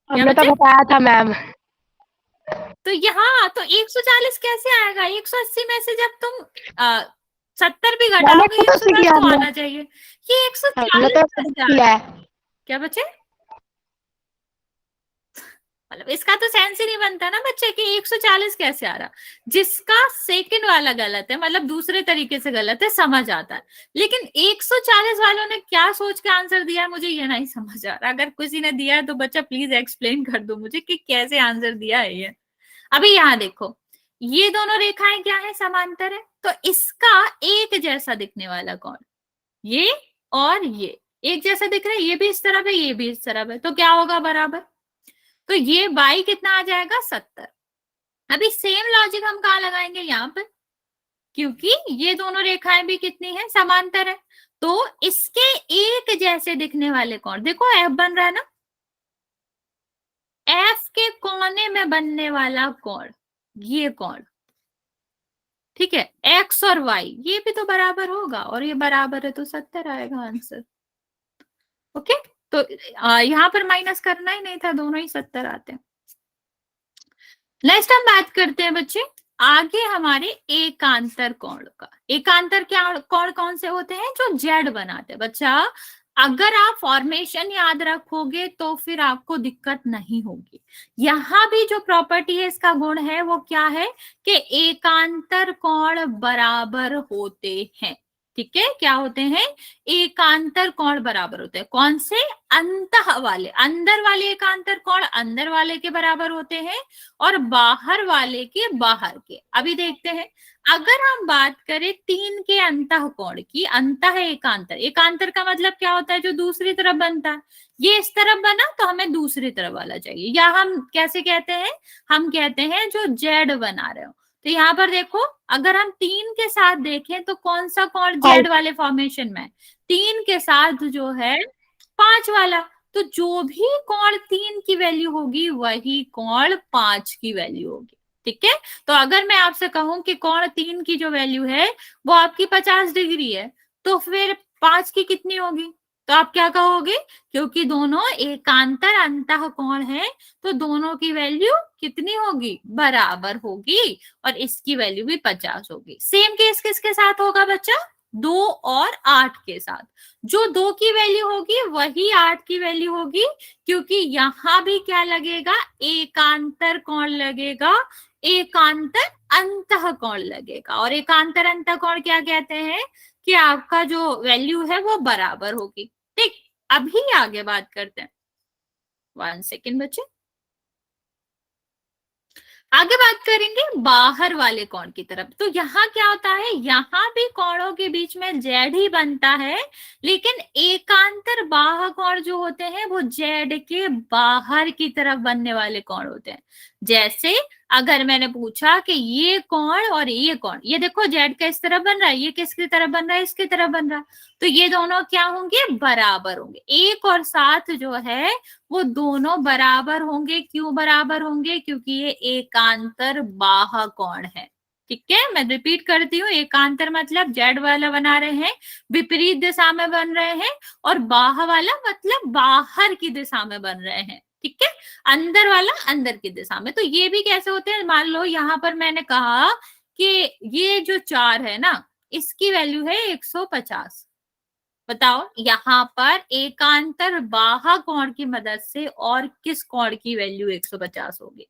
क्या हमने तो बच्चे? बताया था मैम। तो यहाँ तो 140 कैसे आएगा? 180 में से जब तुम 70 भी मैंने घटाओगे, खुद से 110 किया तो हमने आना चाहिए। ये हमने 140 तो खुद कैसे किया आएगा? है। क्या बच्चे? मतलब इसका तो सेंस ही नहीं बनता ना बच्चे, कि 140 कैसे आ रहा। जिसका सेकंड वाला गलत है, मतलब दूसरे तरीके से गलत है, समझ आता है, लेकिन 140 वालों ने क्या सोच के आंसर दिया है, मुझे ये नहीं समझ आ रहा। अगर किसी ने दिया है तो बच्चा प्लीज एक्सप्लेन कर दो मुझे कि कैसे आंसर दिया है ये। अभी यहाँ देखो, ये दोनों रेखाएं क्या है? समांतर है, तो इसका एक जैसा दिखने वाला कौन? ये और ये एक जैसा दिख रहा है, ये भी इस तरफ है, ये भी इस तरफ है, तो क्या होगा? बराबर। तो ये बाई कितना आ जाएगा? 70। अभी सेम लॉजिक हम कहाँ लगाएंगे? यहाँ पर, क्योंकि ये दोनों रेखाएं भी कितनी है? समांतर है। तो इसके एक जैसे दिखने वाले कौन? देखो एफ बन रहा है ना, एफ के कोने में बनने वाला कौन? ये कौन? ठीक है, एक्स और वाई ये भी तो बराबर होगा, और ये बराबर है तो 70 आएगा आंसर। ओके, तो यहाँ पर माइनस करना ही नहीं था, दोनों ही 70 आते हैं। नेक्स्ट हम बात करते हैं बच्चे आगे हमारे एकांतर कोण का। एकांतर क्या कोण कौन से होते हैं? जो जेड बनाते हैं। बच्चा अगर आप फॉर्मेशन याद रखोगे तो फिर आपको दिक्कत नहीं होगी। यहां भी जो प्रॉपर्टी है इसका गुण है वो क्या है कि एकांतर कोण बराबर होते हैं। ठीक है, क्या होते हैं? एकांतर कोण बराबर होते हैं। कौन से? अंतः वाले, अंदर वाले एकांतर कोण अंदर वाले के बराबर होते हैं और बाहर वाले के बाहर के। अभी देखते हैं, अगर हम बात करें 3 के अंतः कोण की, अंतः एकांतर, एकांतर का मतलब क्या होता है? जो दूसरी तरफ बनता है। ये इस तरफ बना तो हमें दूसरी तरफ वाला चाहिए, या हम कैसे कहते हैं? हम कहते हैं जो जेड बना रहे हो। तो यहाँ पर देखो, अगर हम 3 के साथ देखें तो कौन सा कोण जेड वाले फॉर्मेशन में? 3 के साथ जो है 5 वाला। तो जो भी कोण 3 की वैल्यू होगी वही कोण 5 की वैल्यू होगी। ठीक है, तो अगर मैं आपसे कहूं कि कोण 3 की जो वैल्यू है वो आपकी 50 डिग्री है, तो फिर 5 की कितनी होगी? तो आप क्या कहोगे? क्योंकि दोनों एकांतर अंतः कोण है तो दोनों की वैल्यू कितनी होगी? बराबर होगी, और इसकी वैल्यू भी 50 होगी। सेम केस किसके साथ होगा बच्चा? 2 और 8 के साथ। जो 2 की वैल्यू होगी वही 8 की वैल्यू होगी, क्योंकि यहां भी क्या लगेगा? एकांतर कोण लगेगा, एकांतर अंतः कोण लगेगा। और एकांतर अंतः कोण क्या कहते हैं? कि आपका जो वैल्यू है वो बराबर होगी। ठीक, अभी आगे बात करते हैं। 1 सेकेंड बच्चे, आगे बात करेंगे बाहर वाले कोण की तरफ। तो यहाँ क्या होता है? यहाँ भी कोणों के बीच में जेड ही बनता है, लेकिन एकांतर बाह्य कोण जो होते हैं वो जेड के बाहर की तरफ बनने वाले कोण होते हैं। जैसे अगर मैंने पूछा कि ये कोण और ये कोण, ये देखो जेड का इस तरफ बन रहा है, ये किसकी तरफ बन रहा है? इसकी तरफ बन रहा है। तो ये दोनों क्या होंगे? बराबर होंगे। 1 और 7 जो है वो दोनों बराबर होंगे। क्यों बराबर होंगे? क्योंकि ये एकांतर बाह्य कोण है। ठीक है, मैं रिपीट करती हूँ, एकांतर मतलब जेड वाला बना रहे हैं, विपरीत दिशा में बन रहे हैं, और बाह्य वाला मतलब बाहर की दिशा में बन रहे हैं। ठीक है, अंदर वाला अंदर की दिशा में। तो ये भी कैसे होते हैं? मान लो यहाँ पर मैंने कहा कि ये जो 4 है ना, इसकी वैल्यू है 150। बताओ यहाँ पर एकांतर बाह्य कोण की मदद से और किस कोण की वैल्यू 150 होगी?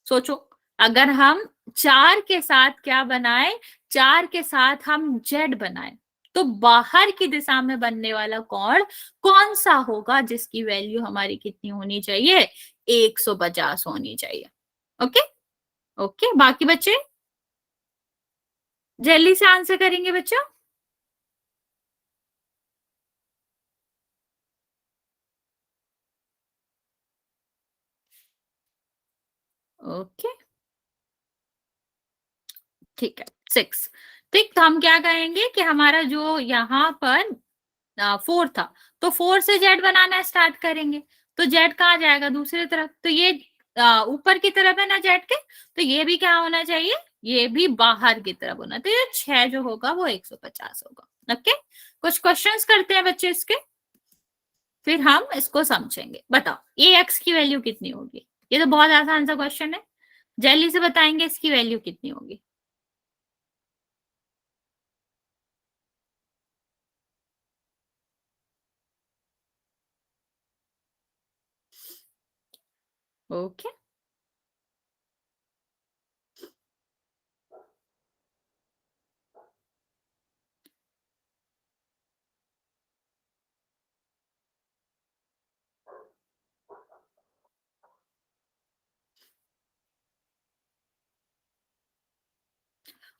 सोचो, अगर हम 4 के साथ क्या बनाए? 4 के साथ हम जेड बनाए, तो बाहर की दिशा में बनने वाला कोण कौन सा होगा जिसकी वैल्यू हमारी कितनी होनी चाहिए? 150 होनी चाहिए। ओके ओके, बाकी बच्चे जल्दी से आंसर करेंगे बच्चों। ओके, ठीक है। 6, ठीक, तो हम क्या कहेंगे कि हमारा जो यहाँ पर 4 था, तो 4 से जेड बनाना स्टार्ट करेंगे। तो जेड कहाँ जाएगा? दूसरी तरफ। तो ये ऊपर की तरफ है ना जेड के, तो ये भी क्या होना चाहिए? ये भी बाहर की तरफ होना। तो ये 6 जो होगा वो 150 होगा। ओके, कुछ क्वेश्चंस करते हैं बच्चे इसके, फिर हम इसको समझेंगे। बताओ ये एक्स की वैल्यू कितनी होगी? ये तो बहुत आसान सा क्वेश्चन है, जल्दी से बताएंगे इसकी वैल्यू कितनी होगी। ओके,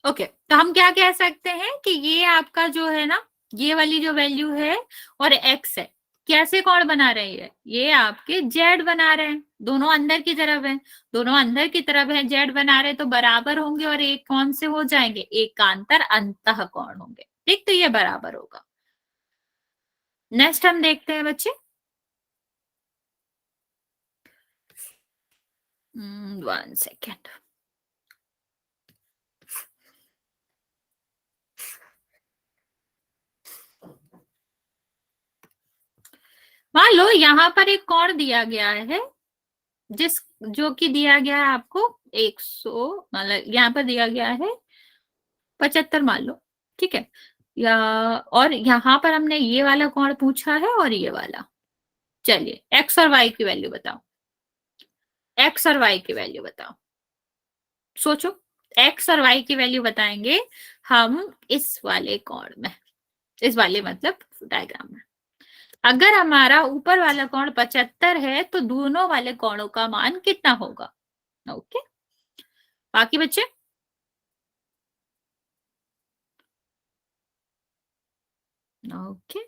ओके, तो हम क्या कह सकते हैं कि ये आपका जो है ना, ये वाली जो वैल्यू है और एक्स है, कैसे कोण बना रही है? ये आपके जेड बना रहे हैं, दोनों अंदर की तरफ है, दोनों अंदर की तरफ है, जेड बना रहे हैं, तो बराबर होंगे और एक कौन से हो जाएंगे? एकांतर अंतः कोण होंगे। ठीक, तो ये बराबर होगा। नेक्स्ट हम देखते हैं बच्चे। 1 सेकेंड। मान लो यहाँ पर एक कोण दिया गया है, जो कि दिया गया है आपको 100, मतलब यहाँ पर दिया गया है 75 मान लो, ठीक है। या और यहाँ पर हमने ये वाला कोण पूछा है और ये वाला। चलिए एक्स और वाई की वैल्यू बताओ, एक्स और वाई की वैल्यू बताओ, सोचो। एक्स और वाई की वैल्यू बताएंगे हम इस वाले कोण में, इस वाले मतलब डायग्राम में। अगर हमारा ऊपर वाला कोण 75 है तो दोनों वाले कोणों का मान कितना होगा? ओके, बाकी बच्चे okay,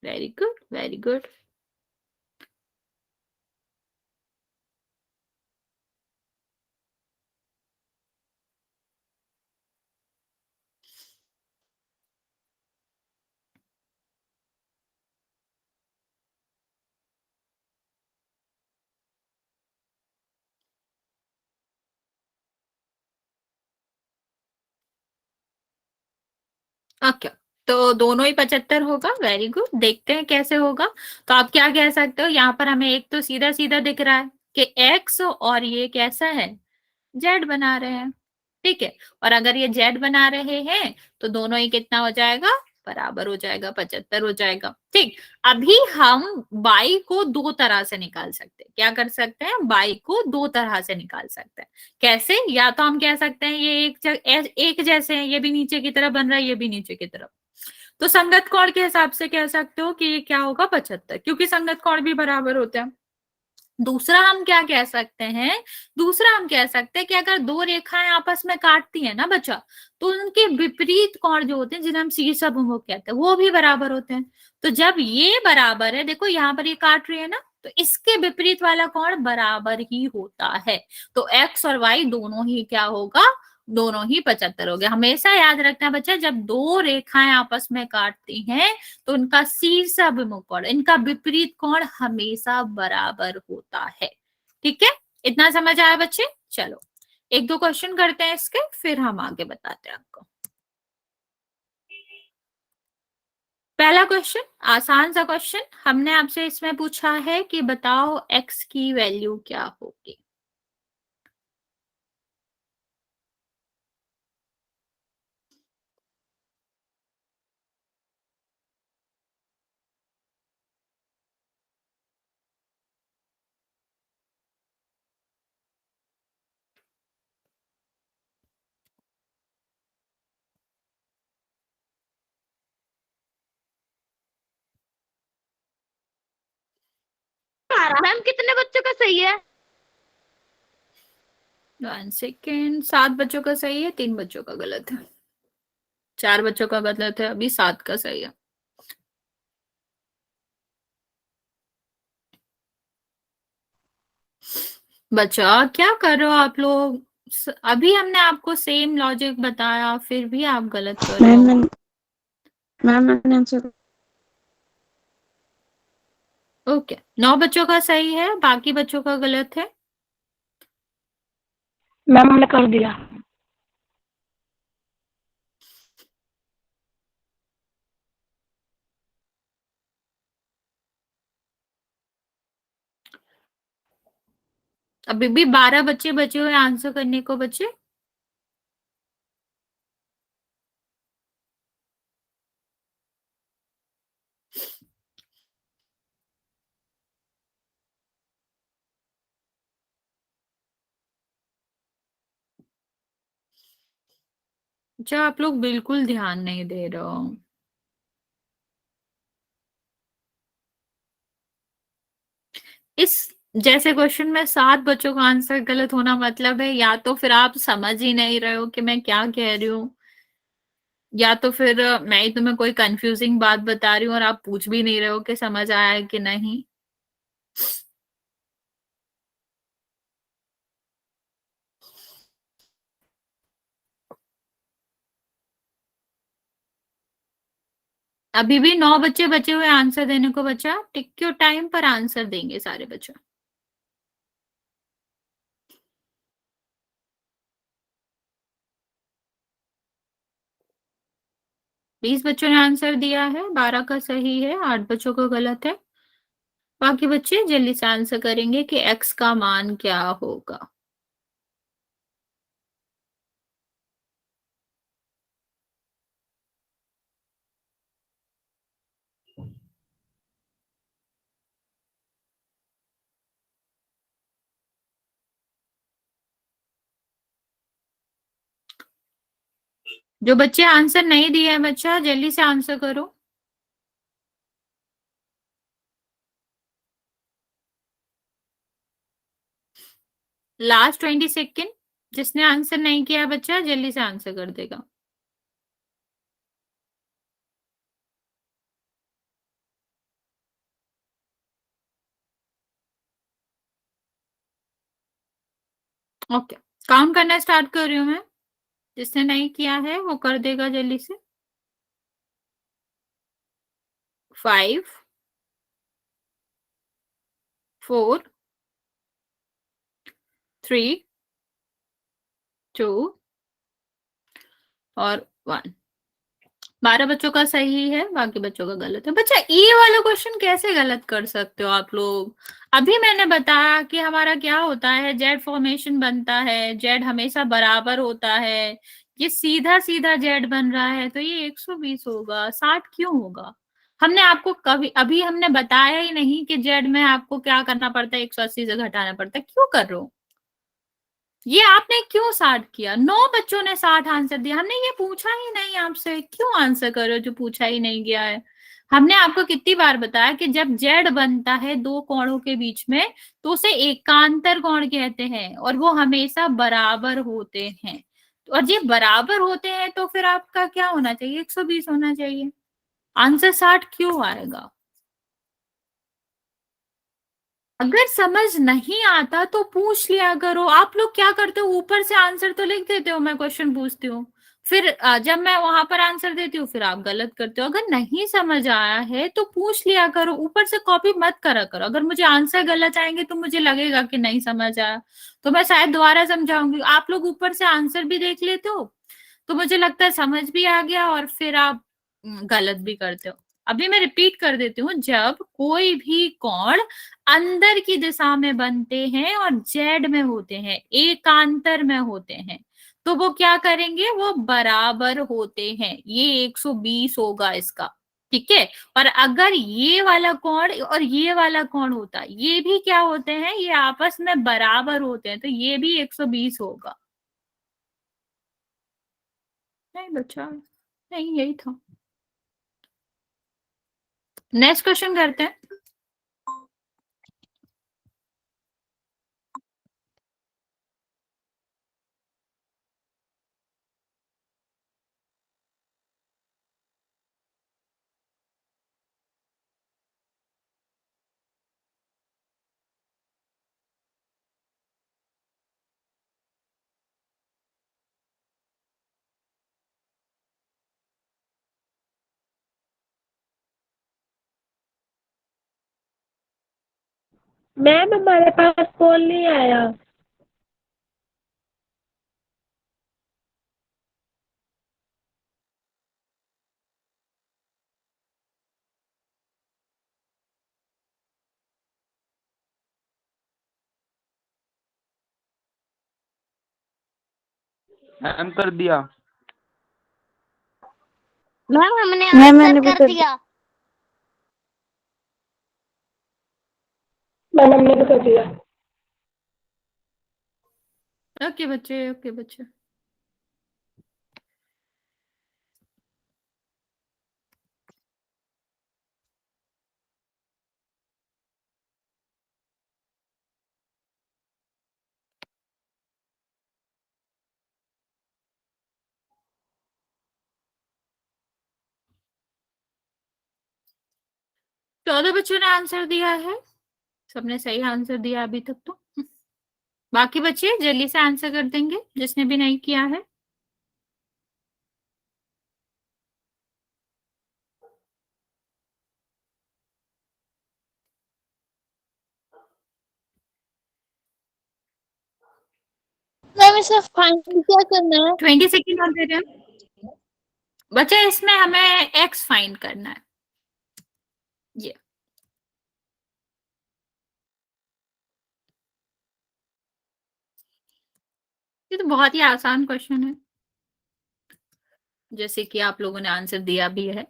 very good very good. Okay, तो दोनों ही 75 होगा, वेरी गुड। देखते हैं कैसे होगा। तो आप क्या कह सकते हो, यहाँ पर हमें एक तो सीधा सीधा दिख रहा है कि एक्स, और ये कैसा है, जेड बना रहे हैं, ठीक है। और अगर ये जेड बना रहे हैं तो दोनों ही कितना हो जाएगा, बराबर हो जाएगा, 75 हो जाएगा, ठीक। अभी हम बाई को दो तरह से निकाल सकते हैं। क्या कर सकते हैं, बाई को दो तरह से निकाल सकते हैं। कैसे, या तो हम कह सकते हैं ये एक जैसे हैं, ये भी नीचे की तरफ बन रहा है, ये भी नीचे की तरफ, तो संगत कोण के हिसाब से कह सकते हो कि ये क्या होगा, 75, क्योंकि संगत कोण भी बराबर होते हैं। दूसरा हम क्या कह सकते हैं, दूसरा हम कह सकते हैं कि अगर दो रेखाएं आपस में काटती हैं ना बच्चा, तो उनके विपरीत कोण जो होते हैं, जिन्हें हम शीर्षभुज कहते हैं, वो भी बराबर होते हैं। तो जब ये बराबर है, देखो यहाँ पर ये काट रही है ना, तो इसके विपरीत वाला कोण बराबर ही होता है। तो एक्स और वाई दोनों ही क्या होगा, दोनों ही 75 हो गया। हमेशा याद रखना बच्चा, जब दो रेखाएं आपस में काटती हैं तो उनका शीर्षाभिमुख कोण, इनका विपरीत कोण हमेशा बराबर होता है, ठीक है। इतना समझ आया बच्चे? चलो एक दो क्वेश्चन करते हैं इसके, फिर हम आगे बताते हैं आपको। पहला क्वेश्चन, आसान सा क्वेश्चन, हमने आपसे इसमें पूछा है कि बताओ एक्स की वैल्यू क्या होगी। मैम कितने बच्चों का सही है? 1 सेकेंड, 7 बच्चों का सही है, 3 बच्चों का गलत है, 4 बच्चों का गलत है, अभी 7 का सही है। बच्चा क्या कर रहे हो आप लोग? अभी हमने आपको सेम लॉजिक बताया, फिर भी आप गलत कर रहे हो। मैम मैंने आंसर ओके, 9 बच्चों का सही है, बाकी बच्चों का गलत है। मैम हमने कर दिया। अभी भी 12 बच्चे बचे हुए आंसर करने को बच्चे। अच्छा, आप लोग बिल्कुल ध्यान नहीं दे रहे हो। इस जैसे क्वेश्चन में 7 बच्चों का आंसर गलत होना मतलब है या तो फिर आप समझ ही नहीं रहे हो कि मैं क्या कह रही हूँ, या तो फिर मैं ही तुम्हें कोई कंफ्यूजिंग बात बता रही हूँ और आप पूछ भी नहीं रहे हो कि समझ आया है कि नहीं। अभी भी 9 बच्चे बचे हुए आंसर देने को बचा, टिक योर टाइम पर आंसर देंगे सारे बच्चे। 20 बच्चों ने आंसर दिया है, 12 का सही है, 8 बच्चों का गलत है। बाकी बच्चे जल्दी से आंसर करेंगे कि x का मान क्या होगा। जो बच्चे आंसर नहीं दिए हैं बच्चा जल्दी से आंसर करो। Last 20 second. जिसने आंसर नहीं किया बच्चा जल्दी से आंसर कर देगा। ओके, काउंट करना स्टार्ट कर रही हूँ मैं। जिसने नहीं किया है वो कर देगा जल्दी से। 5 4 3 2 और 1। 12 बच्चों का सही है, बाकी बच्चों का गलत है। बच्चा ये वाला क्वेश्चन कैसे गलत कर सकते हो आप लोग? अभी मैंने बताया कि हमारा क्या होता है, जेड फॉर्मेशन बनता है, जेड हमेशा बराबर होता है। ये सीधा सीधा जेड बन रहा है तो ये 120 होगा, 60 क्यों होगा? हमने आपको कभी अभी हमने बताया ही नहीं कि जेड में आपको क्या करना पड़ता है, 180 से घटाना पड़ता है। क्यों कर रहे हो ये? आपने क्यों 60 किया? 9 बच्चों ने 60 आंसर दिया, हमने ये पूछा ही नहीं आपसे। क्यों आंसर करो जो पूछा ही नहीं गया है? हमने आपको कितनी बार बताया कि जब जेड बनता है दो कोणों के बीच में तो उसे एकांतर कोण कहते हैं और वो हमेशा बराबर होते हैं। और ये बराबर होते हैं तो फिर आपका क्या होना चाहिए? 120 होना चाहिए। आंसर 60 क्यों आएगा? अगर समझ नहीं आता तो पूछ लिया करो। आप लोग क्या करते हो, ऊपर से आंसर तो लिख देते हो, मैं क्वेश्चन पूछती हूँ, फिर जब मैं वहां पर आंसर देती हूँ फिर आप गलत करते हो। अगर नहीं समझ आया है तो पूछ लिया करो, ऊपर से कॉपी मत करा करो। अगर मुझे आंसर गलत आएंगे तो मुझे लगेगा कि नहीं समझ आया तो मैं शायद दोबारा समझाऊंगी। आप लोग ऊपर से आंसर भी देख लेते हो तो मुझे लगता है समझ भी आ गया और फिर आप गलत भी करते हो। अभी मैं रिपीट कर देती हूँ, जब कोई भी कोण अंदर की दिशा में बनते हैं और जेड में होते हैं, एकांतर में होते हैं, तो वो क्या करेंगे? वो बराबर होते हैं। ये 120 होगा इसका, ठीक है। और अगर ये वाला कोण और ये वाला कोण होता, ये भी क्या होते हैं? ये आपस में बराबर होते हैं, तो ये भी 120 होगा। नहीं बच्चा, नहीं, यही था। नेक्स्ट क्वेश्चन करते हैं। मैम हमारे पास कॉल नहीं आया। मैम कर दिया। मैम हमने मैम आंसर मैंने भी कर कर दिया। मैम हमने तो कर दिया। ओके बच्चे, ओके बच्चे। तो 14 बच्चों ने आंसर दिया है, सबने सही आंसर दिया अभी तक तो। बाकी बच्चे जल्दी से आंसर कर देंगे जिसने भी नहीं किया है। मैम इसे फाइनल क्या करना है? 20 सेकेंड और दे रहे हैं। बच्चा इसमें हमें x फाइंड करना है। ये तो बहुत ही आसान क्वेश्चन है, जैसे कि आप लोगों ने आंसर दिया भी है।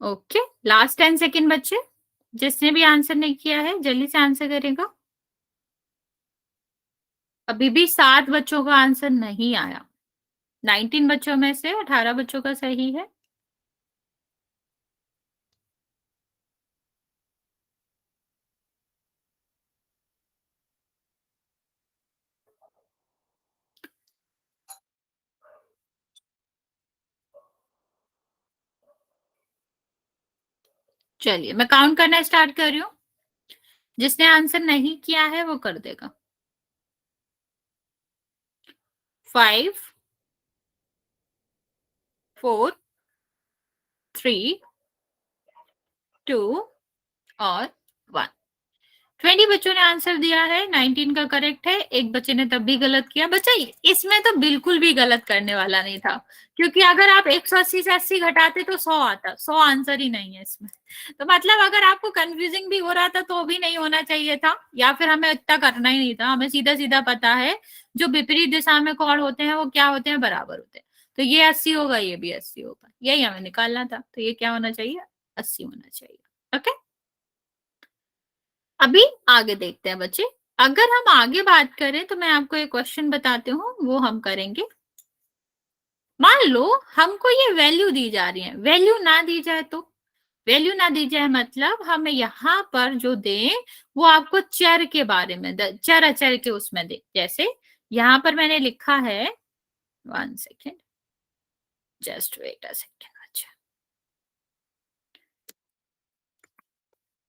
ओके, लास्ट 10 सेकेंड बच्चे, जिसने भी आंसर नहीं किया है जल्दी से आंसर करेगा। अभी भी 7 बच्चों का आंसर नहीं आया। 19 बच्चों में से 18 बच्चों का सही है। चलिए मैं काउंट करना स्टार्ट कर रही हूँ, जिसने आंसर नहीं किया है वो कर देगा। 5 4 3 2 और 1। 20 बच्चों ने आंसर दिया है, 19 का करेक्ट है। एक बच्चे ने तब भी गलत किया। बच्चा इसमें तो बिल्कुल भी गलत करने वाला नहीं था, क्योंकि अगर आप 180 से 80 घटाते तो 100 आता। 100 आंसर ही नहीं है इसमें। तो मतलब अगर आपको कंफ्यूजिंग भी हो रहा था तो भी नहीं होना चाहिए था, या फिर हमें इतना करना ही नहीं था। हमें सीधा सीधा पता है जो विपरीत दिशा में कोण होते हैं वो क्या होते हैं, बराबर होते हैं। तो ये 80 होगा, ये भी 80 होगा, यही हमें निकालना था। तो ये क्या होना चाहिए, 80 होना चाहिए। ओके, अभी आगे देखते हैं बच्चे। अगर हम आगे बात करें तो मैं आपको एक क्वेश्चन बताती हूँ, वो हम करेंगे। मान लो हमको ये वैल्यू दी जा रही है, वैल्यू ना दी जाए तो, वैल्यू ना दी जाए मतलब हमें यहाँ पर जो दें वो आपको चर के बारे में, चर अचर के उसमें दे। जैसे यहाँ पर मैंने लिखा है, 1 second, just wait a second. अच्छा,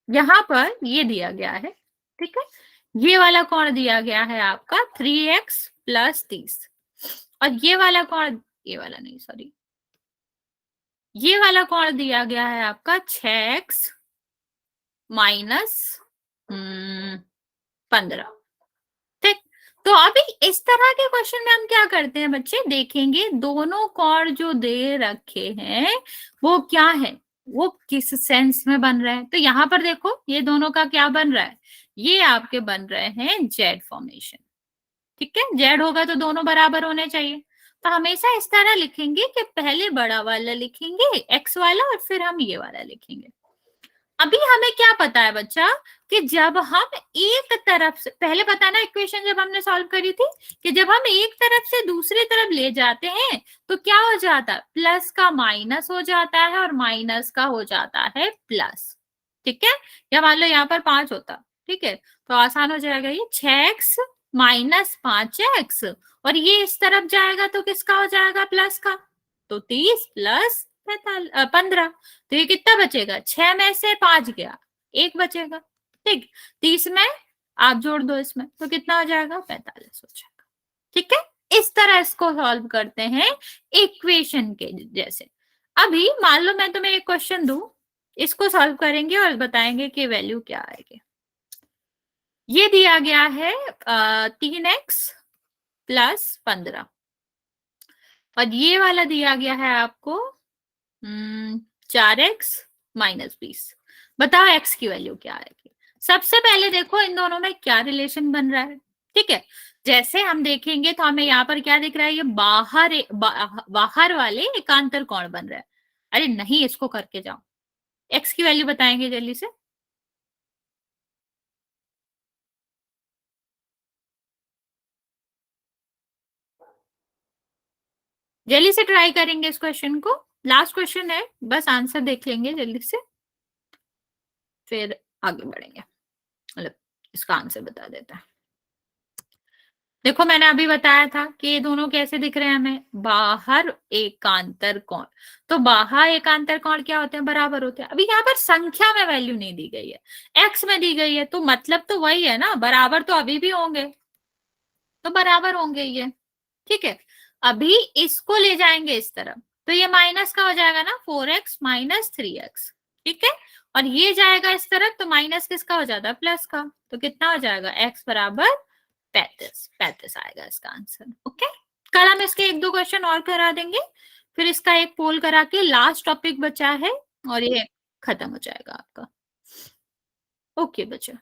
यहाँ पर ये दिया गया है, ठीक है। ये वाला कोण दिया गया है आपका 3x + 30, और ये वाला कोण, ये वाला नहीं सॉरी, ये वाला कोण दिया गया है आपका 6x - 15। ठीक, तो अभी इस तरह के क्वेश्चन में हम क्या करते हैं बच्चे, देखेंगे दोनों कोण जो दे रखे हैं वो क्या है, वो किस सेंस में बन रहे हैं। तो यहाँ पर देखो ये दोनों का क्या बन रहा है, ये आपके बन रहे हैं जेड फॉर्मेशन। ठीक है, जेड होगा तो दोनों बराबर होने चाहिए। तो हमेशा इस तरह लिखेंगे कि पहले बड़ा वाला लिखेंगे एक्स वाला, और फिर हम ये वाला लिखेंगे। अभी हमें क्या पता है बच्चा, कि जब हम एक तरफ से, पहले पता ना इक्वेशन जब हमने सॉल्व करी थी, कि जब हम एक तरफ से दूसरी तरफ ले जाते हैं तो क्या हो जाता है, प्लस का माइनस हो जाता है और माइनस का हो जाता है प्लस। ठीक है, या मान लो यहाँ पर 5 होता, ठीक है, तो आसान हो जाएगा ये 6x - 5x, और ये इस तरफ जाएगा तो किसका हो जाएगा, प्लस का। तो 30 + 15, तो ये कितना बचेगा, 6 में से 5 गया, 1 बचेगा। ठीक, 30 में आप जोड़ दो इसमें तो कितना हो जाएगा, 45 हो जाएगा। ठीक है, इस तरह इसको सॉल्व करते हैं इक्वेशन के जैसे। अभी मान लो मैं तुम्हें एक क्वेश्चन दूं, इसको सॉल्व करेंगे और बताएंगे कि वैल्यू क्या आएगी। ये दिया गया है 3x + 15, और ये वाला दिया गया है आपको 4x - 20। बताओ x की वैल्यू क्या आएगी। सबसे पहले देखो इन दोनों में क्या रिलेशन बन रहा है। ठीक है, जैसे हम देखेंगे तो हमें यहाँ पर क्या दिख रहा है, ये बाहर वाले एकांतर कोण बन रहा है। अरे नहीं, इसको करके जाओ, x की वैल्यू बताएंगे जल्दी से। जल्दी से ट्राई करेंगे इस क्वेश्चन को, लास्ट क्वेश्चन है, बस आंसर देख लेंगे जल्दी से, फिर आगे बढ़ेंगे। मतलब इसका आंसर बता देता है। देखो मैंने अभी बताया था कि ये दोनों कैसे दिख रहे हैं हमें, बाहर एकांतर कोण। तो बाहर एकांतर कोण क्या होते हैं, बराबर होते हैं। अभी यहाँ पर संख्या में वैल्यू नहीं दी गई है, एक्स में दी गई है, तो मतलब तो वही है ना, बराबर तो अभी भी होंगे, तो बराबर होंगे ये। ठीक है, अभी इसको ले जाएंगे इस तरफ, तो ये माइनस का हो जाएगा ना 4x माइनस 3x, ठीक है। और ये जाएगा इस तरफ तो माइनस किसका हो जाता है, प्लस का। तो कितना हो जाएगा, x बराबर 35 आएगा इसका आंसर। ओके, कल हम इसके 1-2 क्वेश्चन और करा देंगे, फिर इसका एक पोल करा के लास्ट टॉपिक बचा है और ये खत्म हो जाएगा आपका। ओके बच्चों।